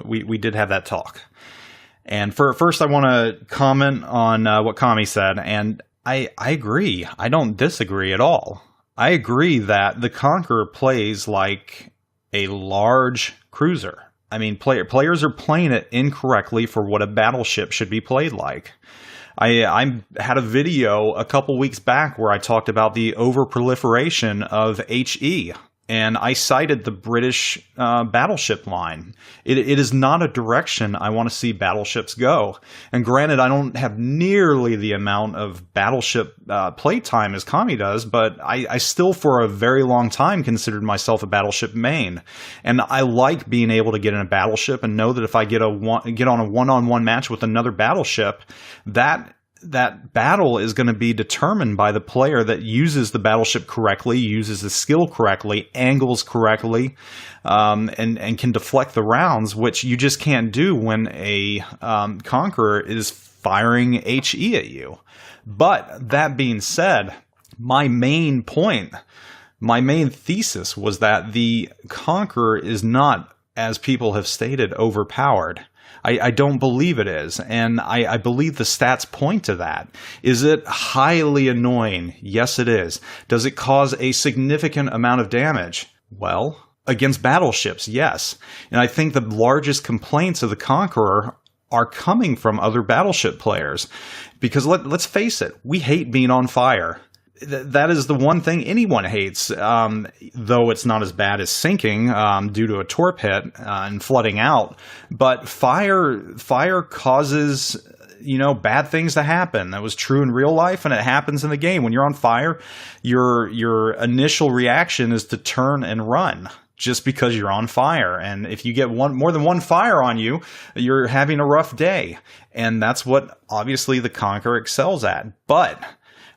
Speaker 3: we did have that talk. And first, I want to comment on what Kami said, and I agree. I don't disagree at all. I agree that the Conqueror plays like a large cruiser. I mean, players are playing it incorrectly for what a battleship should be played like. I had a video a couple weeks back where I talked about the overproliferation of HE. And I cited the British battleship line. It is not a direction I want to see battleships go. And granted, I don't have nearly the amount of battleship playtime as Kami does, but I still for a very long time considered myself a battleship main. And I like being able to get in a battleship and know that if I get on a one-on-one match with another battleship, that battle is going to be determined by the player that uses the battleship correctly, uses the skill correctly, angles correctly, and can deflect the rounds, which you just can't do when a Conqueror is firing HE at you. But that being said, my main thesis was that the Conqueror is not, as people have stated, overpowered. I don't believe it is, and I believe the stats point to that. Is it highly annoying? Yes, it is. Does it cause a significant amount of damage? Well, against battleships, yes. And I think the largest complaints of the Conqueror are coming from other Battleship players. Because let's face it, we hate being on fire. That is the one thing anyone hates, though it's not as bad as sinking due to a torp hit and flooding out. But fire causes, bad things to happen. That was true in real life, and it happens in the game. When you're on fire, your initial reaction is to turn and run, just because you're on fire. And if you get more than one fire on you, you're having a rough day. And that's what obviously the Conqueror excels at. But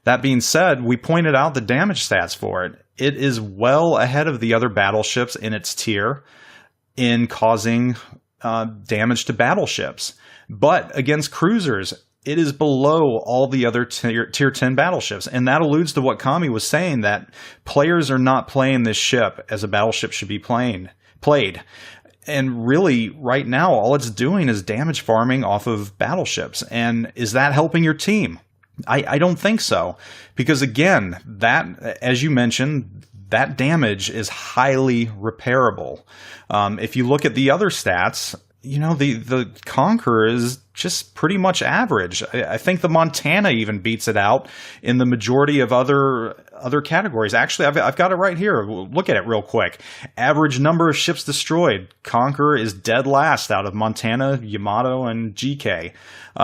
Speaker 3: that being said, we pointed out the damage stats for it. It is well ahead of the other battleships in its tier in causing damage to battleships. But against cruisers, it is below all the other tier 10 battleships. And that alludes to what Kami was saying, that players are not playing this ship as a battleship should be played. And really, right now, all it's doing is damage farming off of battleships. And is that helping your team? I don't think so. Because again, that, as you mentioned, that damage is highly repairable. If you look at the other stats, the Conqueror is just pretty much average. I think the Montana even beats it out in the majority of other categories. Actually, I've got it right here. Look at it real quick. Average number of ships destroyed. Conqueror is dead last out of Montana, Yamato, and GK.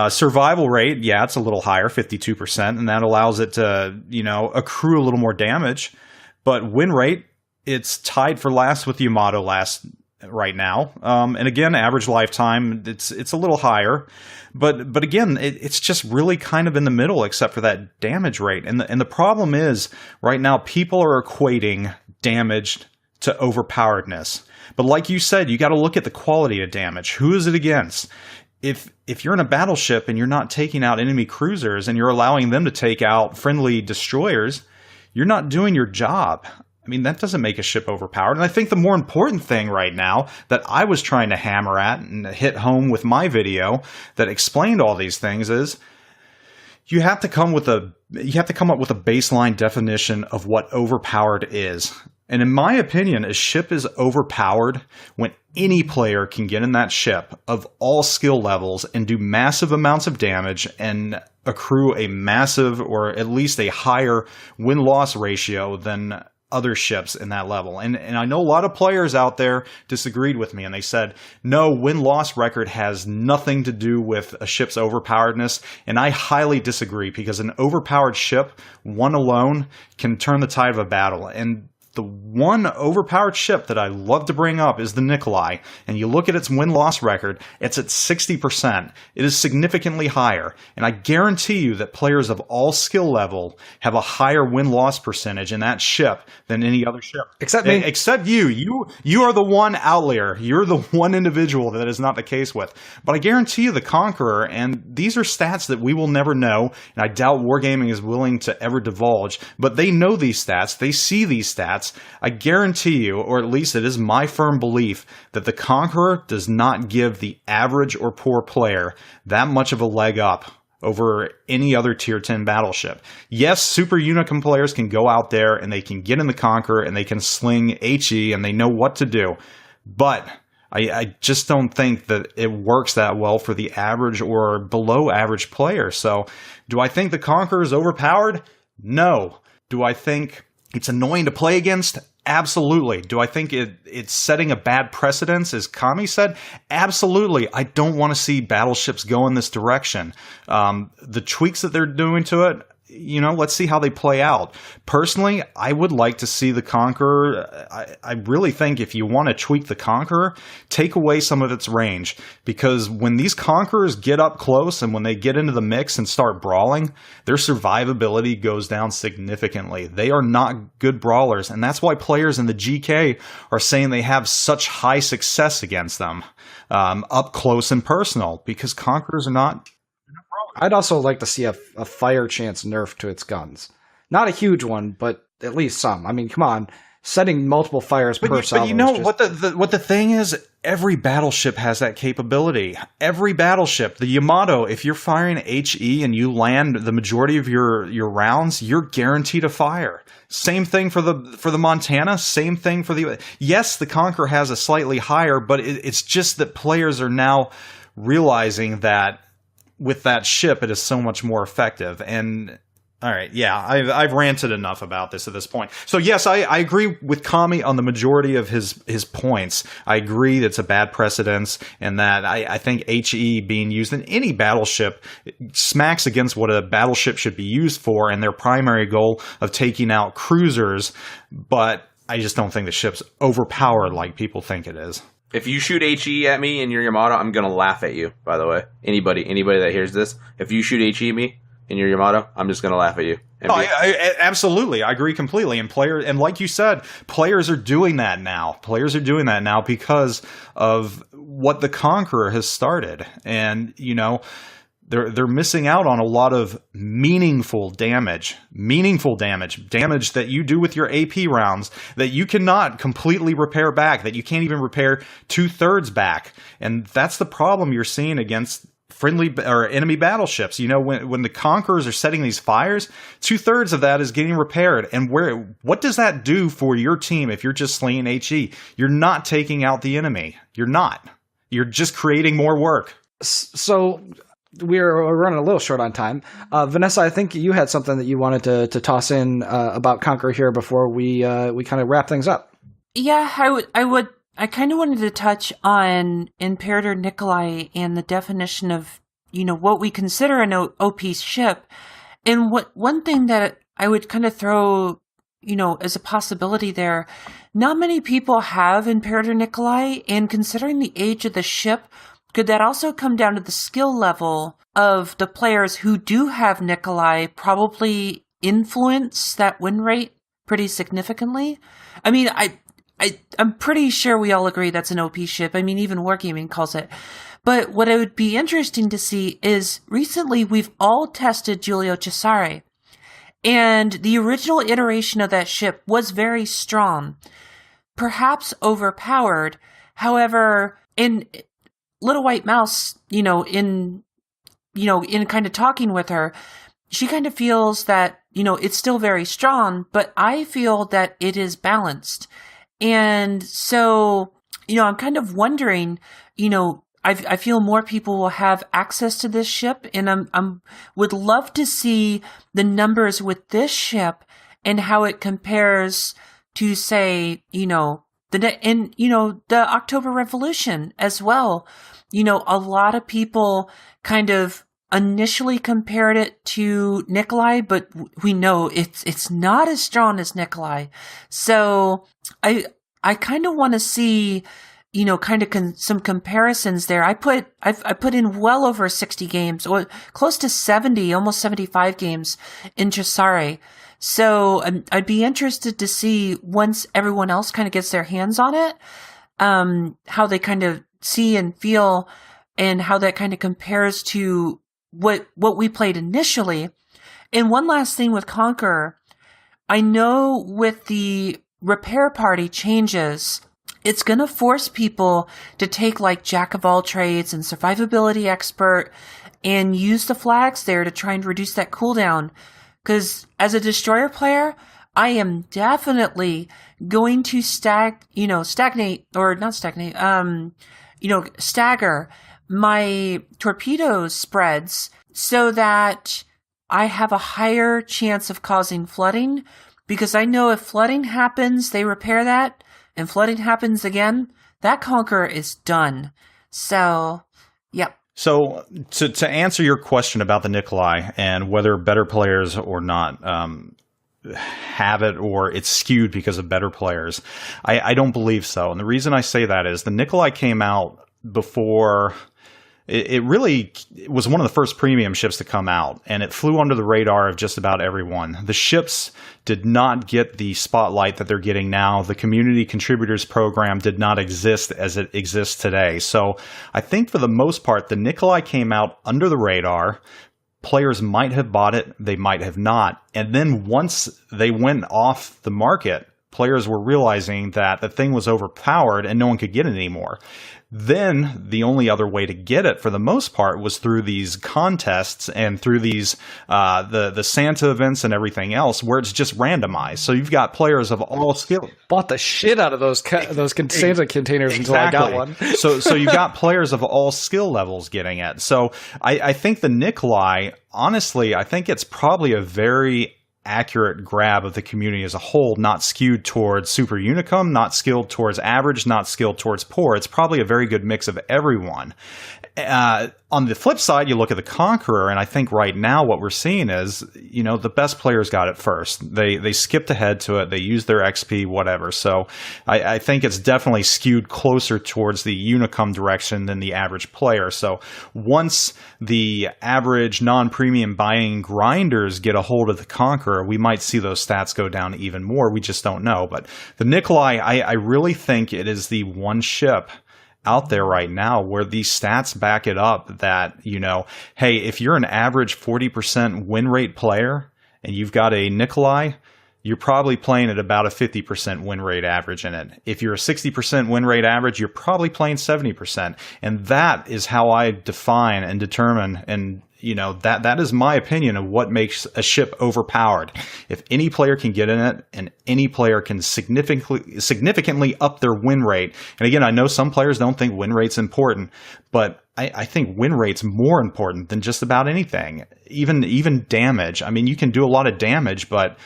Speaker 3: Survival rate, yeah, it's a little higher, 52%, and that allows it to, accrue a little more damage. But win rate, it's tied for last with Yamato right now. And again, average lifetime, it's a little higher. But again, it's just really kind of in the middle except for that damage rate. And the problem is, right now, people are equating damage to overpoweredness. But like you said, you got to look at the quality of damage. Who is it against? If you're in a battleship and you're not taking out enemy cruisers and you're allowing them to take out friendly destroyers, you're not doing your job. I mean, that doesn't make a ship overpowered. And I think the more important thing right now that I was trying to hammer at and hit home with my video that explained all these things is you have to come up with a baseline definition of what overpowered is. And in my opinion, a ship is overpowered when any player can get in that ship of all skill levels and do massive amounts of damage and accrue a massive, or at least a higher, win-loss ratio than other ships in that level. And I know a lot of players out there disagreed with me, and they said, no, win-loss record has nothing to do with a ship's overpoweredness. And I highly disagree, because an overpowered ship, one alone, can turn the tide of a battle. And the one overpowered ship that I love to bring up is the Nikolai. And you look at its win-loss record, it's at 60%. It is significantly higher. And I guarantee you that players of all skill level have a higher win-loss percentage in that ship than any other ship.
Speaker 2: Except me.
Speaker 3: Except you. You are the one outlier. You're the one individual that is not the case with. But I guarantee you the Conqueror, and these are stats that we will never know, and I doubt Wargaming is willing to ever divulge, but they know these stats. They see these stats. I guarantee you, or at least it is my firm belief, that the Conqueror does not give the average or poor player that much of a leg up over any other tier 10 battleship. Yes, Super Unicum players can go out there and they can get in the Conqueror and they can sling HE and they know what to do. But I just don't think that it works that well for the average or below average player. So do I think the Conqueror is overpowered? No. Do I think it's annoying to play against? Absolutely. Do I think it's setting a bad precedence, as Kami said? Absolutely. I don't want to see battleships go in this direction. The tweaks that they're doing to it, let's see how they play out. Personally, I would like to see the Conqueror. I really think if you want to tweak the Conqueror, take away some of its range. Because when these Conquerors get up close and when they get into the mix and start brawling, their survivability goes down significantly. They are not good brawlers. And that's why players in the GK are saying they have such high success against them up close and personal. Because Conquerors are not...
Speaker 2: I'd also like to see a fire chance nerf to its guns. Not a huge one, but at least some. I mean, come on. Setting multiple fires per salvo.
Speaker 3: But you know what the thing is? Every battleship has that capability. Every battleship. The Yamato, if you're firing HE and you land the majority of your rounds, you're guaranteed to fire. Same thing for the Montana. Same thing for the... Yes, the Conqueror has a slightly higher, but it's just that players are now realizing that with that ship, it is so much more effective. And all right, yeah, I've ranted enough about this at this point. So yes, I agree with Kami on the majority of his points. I agree that it's a bad precedence, and that I think HE being used in any battleship smacks against what a battleship should be used for, and their primary goal of taking out cruisers. But I just don't think the ship's overpowered like people think it is.
Speaker 5: If you shoot HE at me in your Yamato, I'm gonna laugh at you. By the way, anybody that hears this, if you shoot HE at me in your Yamato, I'm just gonna laugh at you.
Speaker 3: Absolutely, I agree completely. And like you said, players are doing that now. Players are doing that now because of what the Conqueror has started, and they're missing out on a lot of meaningful damage that you do with your AP rounds that you cannot completely repair back, that you can't even repair 2/3 back. And that's the problem you're seeing against friendly or enemy battleships. When the Conquerors are setting these fires, 2/3 of that is getting repaired. And what does that do for your team if you're just slaying HE? You're not taking out the enemy. You're not. You're just creating more work.
Speaker 2: So we're running a little short on time. Vanessa, I think you had something that you wanted to toss in about Conqueror here before we kind of wrap things up.
Speaker 4: Yeah, I kind of wanted to touch on Imperator Nikolai and the definition of, what we consider an OP ship. And one thing that I would kind of throw, as a possibility there, not many people have Imperator Nikolai, and considering the age of the ship, could that also come down to the skill level of the players who do have Nikolai probably influence that win rate pretty significantly? I mean, I'm pretty sure we all agree that's an OP ship. I mean, even Wargaming calls it. But what it would be interesting to see is recently we've all tested Giulio Cesare. And the original iteration of that ship was very strong, perhaps overpowered. However, in Little White Mouse, in kind of talking with her, she kind of feels that, it's still very strong, but I feel that it is balanced. And so, I'm kind of wondering, I feel more people will have access to this ship, and I'm would love to see the numbers with this ship and how it compares to, say, the October Revolution as well. A lot of people kind of initially compared it to Nikolai, but we know it's not as strong as Nikolai. So I kind of want to see, some comparisons there. I put in well over 60 games, or close to 70, almost 75 games in Cesare. So I'd be interested to see, once everyone else kind of gets their hands on it, how they kind of see and feel, and how that kind of compares to what we played initially. And one last thing with Conqueror, I know with the repair party changes, it's going to force people to take like Jack of all trades and survivability expert and use the flags there to try and reduce that cooldown. Because as a destroyer player, I am definitely going to stagger my torpedo spreads so that I have a higher chance of causing flooding, because I know if flooding happens, they repair that, and flooding happens again, that Conqueror is done. So, yep.
Speaker 3: So to answer your question about the Nikolai and whether better players or not have it, or it's skewed because of better players, I don't believe so. And the reason I say that is the Nikolai came out before. It really was one of the first premium ships to come out, and it flew under the radar of just about everyone. The ships did not get the spotlight that they're getting now. The community contributors program did not exist as it exists today. So I think for the most part, the Nikolai came out under the radar. Players might have bought it, they might have not. And then once they went off the market, players were realizing that the thing was overpowered and no one could get it anymore. Then the only other way to get it, for the most part, was through these contests and through these the Santa events and everything else, where it's just randomized. So you've got players of all skill.
Speaker 2: Bought the shit out of those Santa containers until I got one.
Speaker 3: so you've got players of all skill levels getting it. So I think the Nikolai, honestly, I think it's probably a very accurate grab of the community as a whole, not skewed towards super unicum, not skilled towards average, not skilled towards poor. It's probably a very good mix of everyone. On the flip side, you look at the Conqueror, and I think right now what we're seeing is, the best players got it first. They skipped ahead to it. They used their XP, whatever. So I think it's definitely skewed closer towards the unicum direction than the average player. So once the average non-premium buying grinders get a hold of the Conqueror, we might see those stats go down even more. We just don't know. But the Nikolai, I really think it is the one ship out there right now where these stats back it up that, hey, if you're an average 40% win rate player and you've got a Nikolai, you're probably playing at about a 50% win rate average in it. If you're a 60% win rate average, you're probably playing 70%. And that is how I define and determine, and that is my opinion of what makes a ship overpowered. If any player can get in it and any player can significantly up their win rate. And again, I know some players don't think win rate's important, but I think win rate's more important than just about anything. Even damage. I mean, you can do a lot of damage, but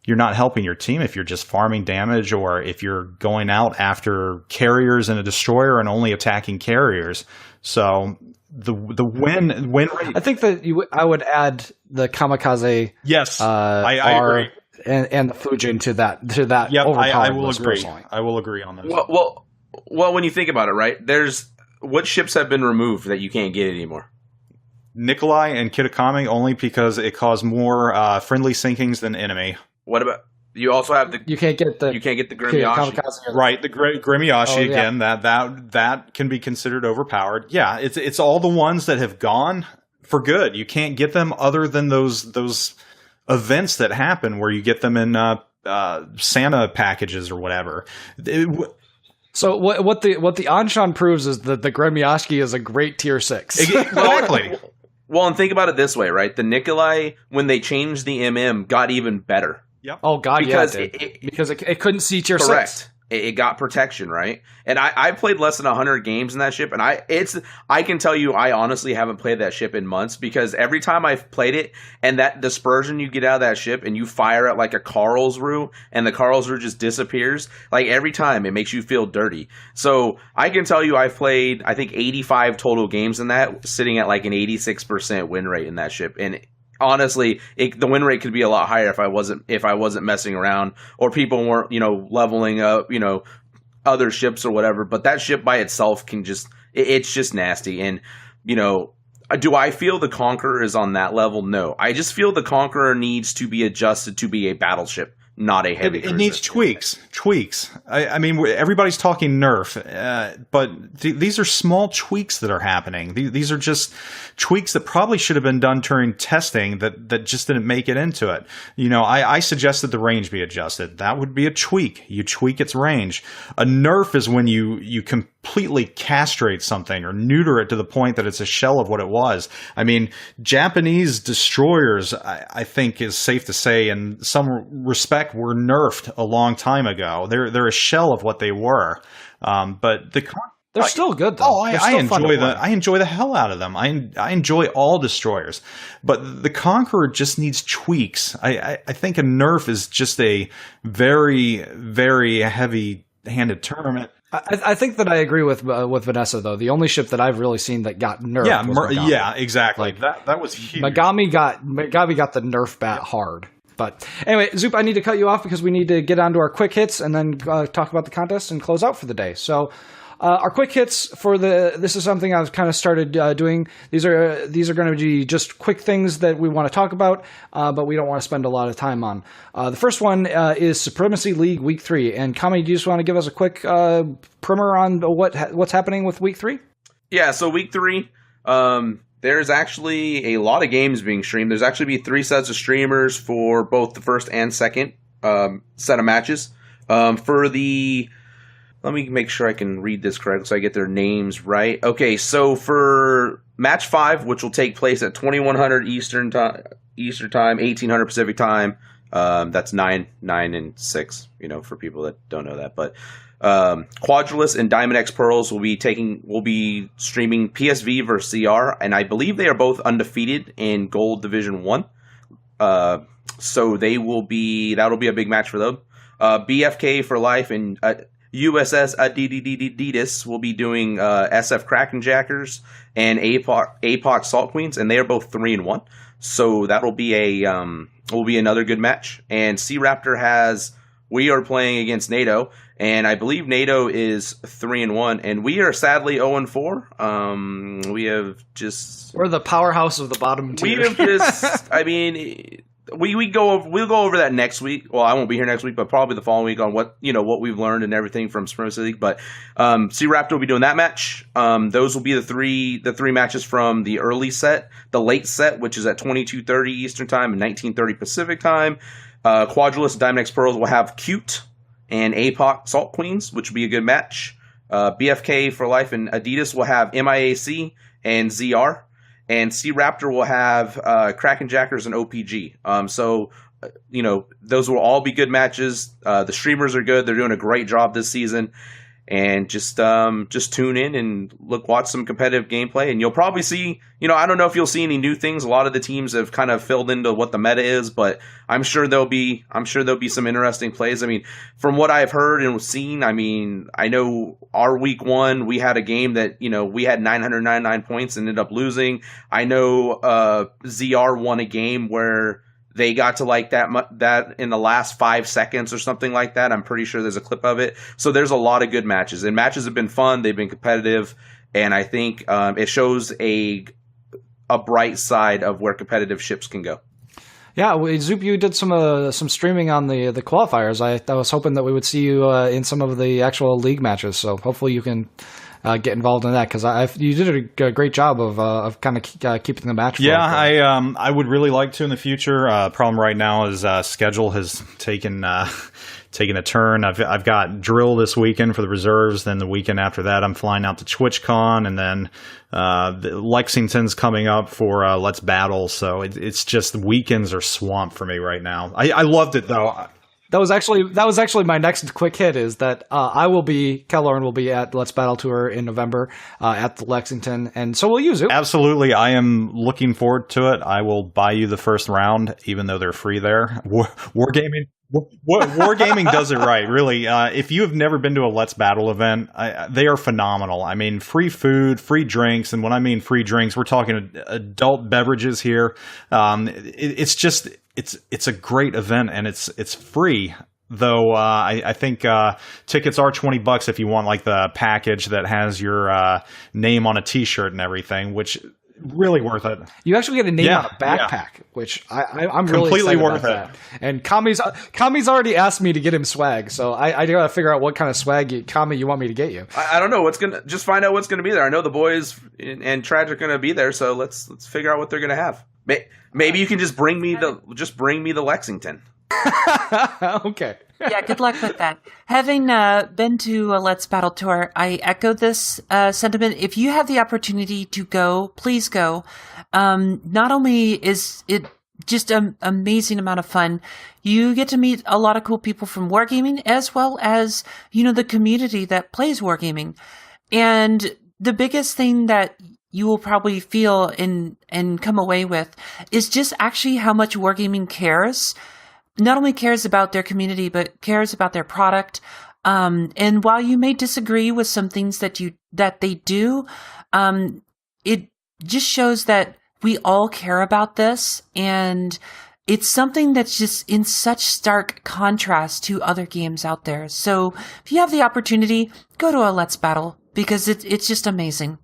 Speaker 3: you're not helping your team if you're just farming damage, or if you're going out after carriers and a destroyer and only attacking carriers. So the win rate.
Speaker 2: I think that I would add the Kamikaze.
Speaker 3: Yes, I agree.
Speaker 2: And the Fujin to that.
Speaker 3: Yep,
Speaker 2: I
Speaker 3: will agree.
Speaker 2: Personally.
Speaker 3: I will agree on those.
Speaker 5: Well, when you think about it, right? What ships have been removed that you can't get anymore?
Speaker 3: Nikolai and Kitakami, only because it caused more friendly sinkings than enemy.
Speaker 5: What about you? Also have the
Speaker 2: you can't get the
Speaker 5: Grimiashi,
Speaker 3: right? The Grimiashi again. That can be considered overpowered. Yeah, it's all the ones that have gone for good. You can't get them other than those events that happen where you get them in Santa packages or whatever.
Speaker 2: So what the Anshan proves is that the Grimiashi is a great tier 6.
Speaker 3: Exactly.
Speaker 5: Well, and think about it this way, right? The Nikolai, when they changed the MM, got even better.
Speaker 2: Yep. Oh God,
Speaker 5: because
Speaker 2: because it couldn't see tier 6.
Speaker 5: It got protection, right? And I played less than 100 games in that ship, and I can tell you I honestly haven't played that ship in months, because every time I've played it and that dispersion you get out of that ship and you fire at like a Karlsruhe and the Karlsruhe just disappears, like every time it makes you feel dirty. So I can tell you I've played I think 85 total games in that, sitting at like an 86% win rate in that ship. And honestly, the win rate could be a lot higher if I wasn't messing around, or people weren't, leveling up, other ships or whatever. But that ship by itself it's just nasty. And, do I feel the Conqueror is on that level? No. I just feel the Conqueror needs to be adjusted to be a battleship, not a heavy cruiser.
Speaker 3: It needs tweaks. I mean, everybody's talking nerf, but these are small tweaks that are happening. These are just tweaks that probably should have been done during testing that just didn't make it into it. I suggested the range be adjusted. That would be a tweak. You tweak its range. A nerf is when you completely castrate something or neuter it to the point that it's a shell of what it was. I mean, Japanese destroyers, I think is safe to say, in some respect, were nerfed a long time ago. They're a shell of what they were. But
Speaker 2: they're still good though.
Speaker 3: Oh, I enjoy the hell out of them. I enjoy all destroyers, but the Conqueror just needs tweaks. I think a nerf is just a very, very heavy-handed term.
Speaker 2: I think that I agree with Vanessa though. The only ship that I've really seen that got nerfed was Megami.
Speaker 3: Yeah, exactly. That was huge.
Speaker 2: Megami got the nerf bat hard. But anyway, Zoop, I need to cut you off because we need to get on to our quick hits and then talk about the contest and close out for the day. So our quick hits this is something I've kind of started doing. These are going to be just quick things that we want to talk about, but we don't want to spend a lot of time on. The first one is Supremacy League Week 3. And Kami, do you just want to give us a quick primer on what's happening with Week 3?
Speaker 5: Yeah, so Week 3, there's actually a lot of games being streamed. There's actually be 3 sets of streamers for both the first and second set of matches. For the, let me make sure I can read this correctly so I get their names right. Okay, so for match 5, which will take place at 2100 Eastern time, 1800 Pacific time. That's 9 and 6. For people that don't know that, but Quadralus and Diamond X Pearls will be streaming PSV versus CR, and I believe they are both undefeated in Gold Division 1. So that'll be a big match for them. BFK for Life and USS Adidas will be doing SF Kraken Jackers and APOC Salt Queens, and they are both 3-1. So that'll be another good match. And Sea Raptor we are playing against NATO, and I believe NATO is 3-1, and we are sadly 0-4.
Speaker 2: We're the powerhouse of the bottom tier.
Speaker 5: We have just, we'll go over that next week. Well, I won't be here next week, but probably the following week on what we've learned and everything from Supremacy League. But Sea Raptor will be doing that match. Those will be the three matches from the early set, the late set, which is at 22:30 Eastern time and 19:30 Pacific time. Quadralus and Diamond X Pearls will have Cute and APOC Salt Queens, which will be a good match. BFK for Life and Adidas will have MIAC and ZR. And Sea Raptor will have Kraken Jackers and OPG. Those will all be good matches. The streamers are good. They're doing a great job this season. And just tune in and watch some competitive gameplay. And you'll probably see, I don't know if you'll see any new things. A lot of the teams have kind of filled into what the meta is, but I'm sure there'll be some interesting plays. From what I've heard and seen, I know our week 1, we had a game that, we had 999 points and ended up losing. I know ZR won a game where they got to that in the last 5 seconds or something like that. I'm pretty sure there's a clip of it. So there's a lot of good matches, and matches have been fun. They've been competitive, and I think it shows a bright side of where competitive ships can go.
Speaker 2: Yeah, Zoop, you did some streaming on the qualifiers. I was hoping that we would see you in some of the actual league matches. So hopefully you can get involved in that, because you did a great job of kind of keeping the match.
Speaker 3: Yeah, I would really like to in the future. Problem right now is schedule has taken a turn. I've got drill this weekend for the reserves. Then the weekend after that, I'm flying out to TwitchCon, and then Lexington's coming up for Let's Battle. So it's just the weekends are swamped for me right now. I loved it though.
Speaker 2: That was actually my next quick hit, is that Kellorn will be at Let's Battle Tour in November at the Lexington, and so will you, Zoop.
Speaker 3: Absolutely. I am looking forward to it. I will buy you the first round, even though they're free there. Wargaming does it right, really. If you have never been to a Let's Battle event, they are phenomenal. Free food, free drinks, and when I mean free drinks, we're talking adult beverages here. It's a great event, and it's free. Though I think tickets are $20 if you want the package that has your name on a T-shirt and everything, which really worth it.
Speaker 2: You actually get a name on a backpack, which I'm really
Speaker 3: completely
Speaker 2: excited
Speaker 3: worth
Speaker 2: about
Speaker 3: it.
Speaker 2: That. And Kami's already asked me to get him swag, so I got to figure out what kind of swag, Kami, you want me to get you.
Speaker 5: I don't know just find out what's gonna be there. I know the boys and Tragic are gonna be there, so let's figure out what they're gonna have. Maybe you can just bring me the Lexington.
Speaker 2: Okay.
Speaker 4: Yeah, good luck with that. Having been to a Let's Battle Tour, I echo this sentiment. If you have the opportunity to go, please go. Not only is it just an amazing amount of fun, you get to meet a lot of cool people from Wargaming, as well as, the community that plays Wargaming. And the biggest thing that you will probably feel and come away with is just actually how much Wargaming cares. Not only cares about their community, but cares about their product. And while you may disagree with some things that they do, it just shows that we all care about this, and it's something that's just in such stark contrast to other games out there. So if you have the opportunity, go to a Let's Battle, because it's just amazing.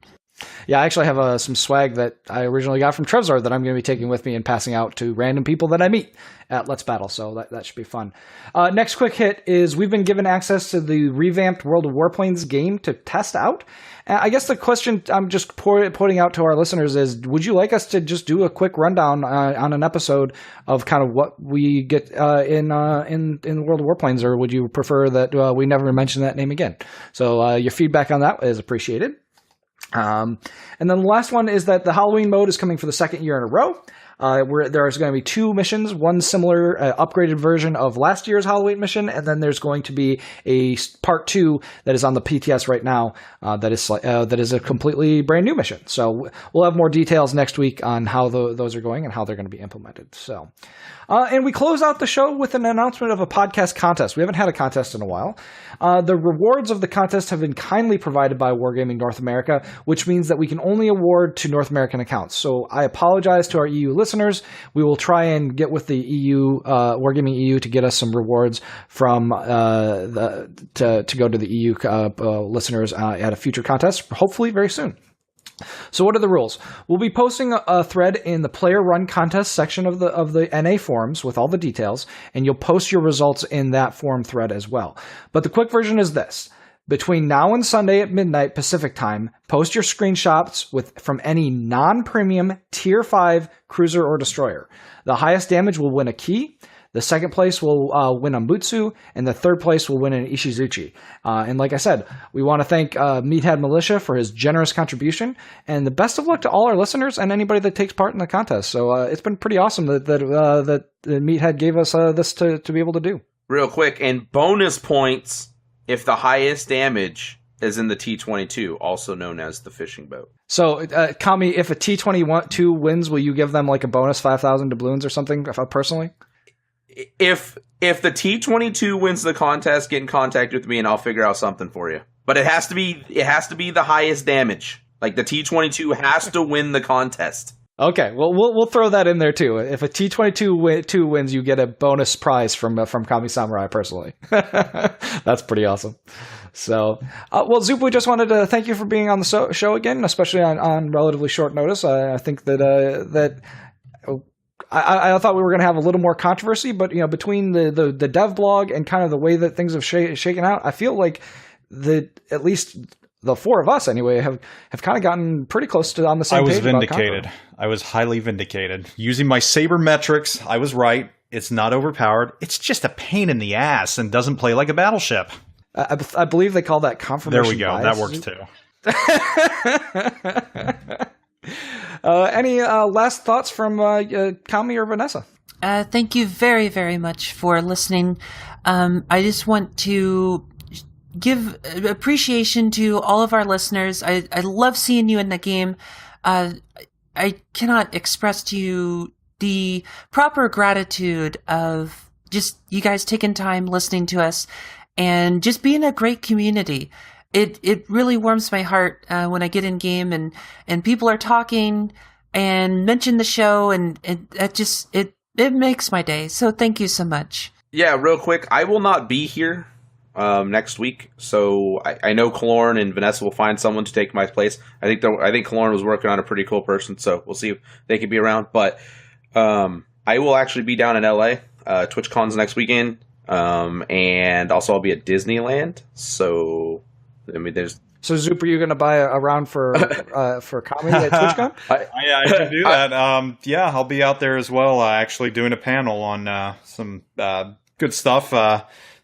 Speaker 2: Yeah, I actually have some swag that I originally got from Trevzor that I'm going to be taking with me and passing out to random people that I meet at Let's Battle, so that should be fun. Next quick hit is we've been given access to the revamped World of Warplanes game to test out. I guess the question I'm just putting out to our listeners is, would you like us to just do a quick rundown on an episode of kind of what we get in World of Warplanes, or would you prefer that we never mention that name again? So your feedback on that is appreciated. And then the last one is that the Halloween mode is coming for the second year in a row. There's going to be 2 missions, one similar upgraded version of last year's Halloween mission, and then there's going to be a part 2 that is on the PTS right now that is a completely brand new mission. So we'll have more details next week on how those are going and how they're going to be implemented. So, and we close out the show with an announcement of a podcast contest. We haven't had a contest in a while. The rewards of the contest have been kindly provided by Wargaming North America, which means that we can only award to North American accounts. So I apologize to our EU listeners. We will try and get with the EU, Wargaming EU, to get us some rewards from to go to the EU listeners at a future contest, hopefully very soon. So what are the rules? We'll be posting a thread in the player run contest section of the NA forums with all the details, and you'll post your results in that forum thread as well. But the quick version is this. Between now and Sunday at midnight Pacific time, post your screenshots from any non-premium Tier 5 cruiser or destroyer. The highest damage will win a key. The second place will win a Mutsu, and the third place will win an Ishizuchi. And like I said, we want to thank Meathead Militia for his generous contribution, and the best of luck to all our listeners and anybody that takes part in the contest. So it's been pretty awesome that Meathead gave us this to be able to do.
Speaker 5: Real quick, and bonus points if the highest damage is in the T-22, also known as the fishing boat.
Speaker 2: So, Kami, if a T-22 wins, will you give them like a bonus 5,000 doubloons or something personally?
Speaker 5: If the T-22 wins the contest, get in contact with me and I'll figure out something for you. But it has to be the highest damage. Like the T-22 has to win the contest.
Speaker 2: Okay, well we'll throw that in there too. If a T-22 wins, you get a bonus prize from Kami Samurai personally. That's pretty awesome. So, well, Zoop, we just wanted to thank you for being on the show again, especially on relatively short notice. I think that I thought we were going to have a little more controversy, but between the dev blog and kind of the way that things have shaken out, I feel like at least the 4 of us anyway have kind of gotten pretty close to on the same page.
Speaker 3: I was vindicated. I was highly vindicated. Using my Saber metrics, I was right. It's not overpowered. It's just a pain in the ass and doesn't play like a battleship.
Speaker 2: I believe they call that confirmation
Speaker 3: There we go.
Speaker 2: bias.
Speaker 3: That works too.
Speaker 2: Any last thoughts from Kami or Vanessa?
Speaker 4: Thank you very, very much for listening. I just want to give appreciation to all of our listeners. I love seeing you in the game. I cannot express to you the proper gratitude of just you guys taking time listening to us and just being a great community. It really warms my heart when I get in game and people are talking and mention the show, and it makes my day. So thank you so much.
Speaker 5: Yeah, real quick, I will not be here next week, so I know Kalorn and Vanessa will find someone to take my place. I think Kalorn was working on a pretty cool person, so we'll see if they can be around. But I will actually be down in LA. TwitchCon's next weekend, and also I'll be at Disneyland. So I mean, there's.
Speaker 2: So, Zoop, are you going to buy a round for Kami at TwitchCon?
Speaker 3: I can do that. Yeah, I'll be out there as well, actually doing a panel on some good stuff,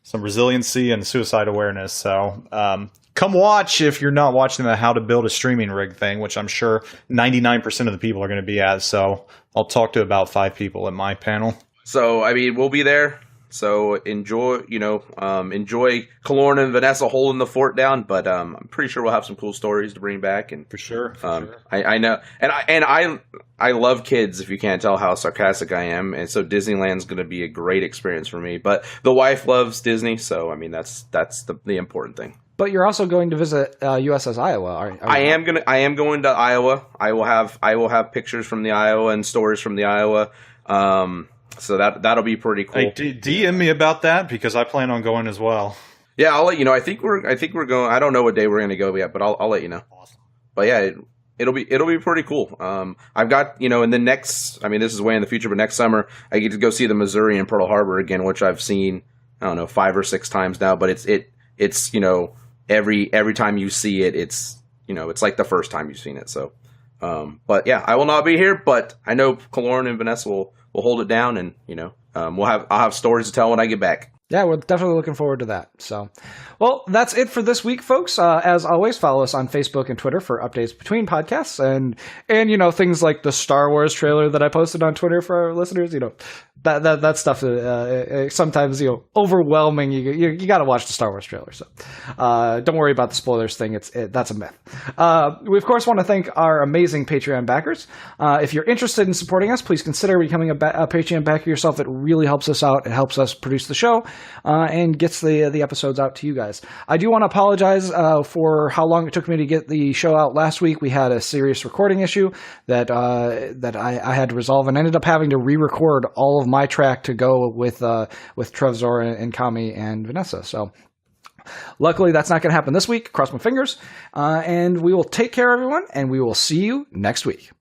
Speaker 3: some resiliency and suicide awareness. So come watch if you're not watching the How to Build a Streaming Rig thing, which I'm sure 99% of the people are going to be at. So I'll talk to about 5 people at my panel.
Speaker 5: So, I mean, we'll be there. So enjoy Kalorn and Vanessa holding the fort down, but I'm pretty sure we'll have some cool stories to bring back. And
Speaker 3: For sure.
Speaker 5: I know, and I love kids. If you can't tell how sarcastic I am, and so Disneyland's going to be a great experience for me. But the wife loves Disney, so I mean that's the important thing.
Speaker 2: But you're also going to visit USS Iowa. Are you
Speaker 5: I am going to Iowa. I will have pictures from the Iowa and stories from the Iowa. So that'll be pretty cool.
Speaker 3: Hey, DM me about that because I plan on going as well.
Speaker 5: Yeah, I'll let you know. I think we're going. I don't know what day we're going to go yet, but I'll let you know.
Speaker 3: Awesome.
Speaker 5: But yeah, it'll be pretty cool. I've got, in the next, I mean, this is way in the future, but next summer I get to go see the Missouri in Pearl Harbor again, which I've seen, I don't know, 5 or 6 times now. But it's every time you see it, it's like the first time you've seen it. So, but yeah, I will not be here, but I know Kaloran and Vanessa will hold it down, and I'll have stories to tell when I get back.
Speaker 2: Yeah, we're definitely looking forward to that. So, well, that's it for this week, folks. As always, follow us on Facebook and Twitter for updates between podcasts and things like the Star Wars trailer that I posted on Twitter for our listeners. That stuff sometimes overwhelming. You got to watch the Star Wars trailer. So don't worry about the spoilers thing. That's a myth. We of course want to thank our amazing Patreon backers. If you're interested in supporting us, please consider becoming a Patreon backer yourself. It really helps us out. It helps us produce the show and gets the episodes out to you guys. I do want to apologize for how long it took me to get the show out last week. We had a serious recording issue that I had to resolve, and ended up having to re-record all of my track to go with Trevor and Kami and Vanessa. So luckily that's not going to happen this week. Cross my fingers. And we will take care, everyone, and we will see you next week.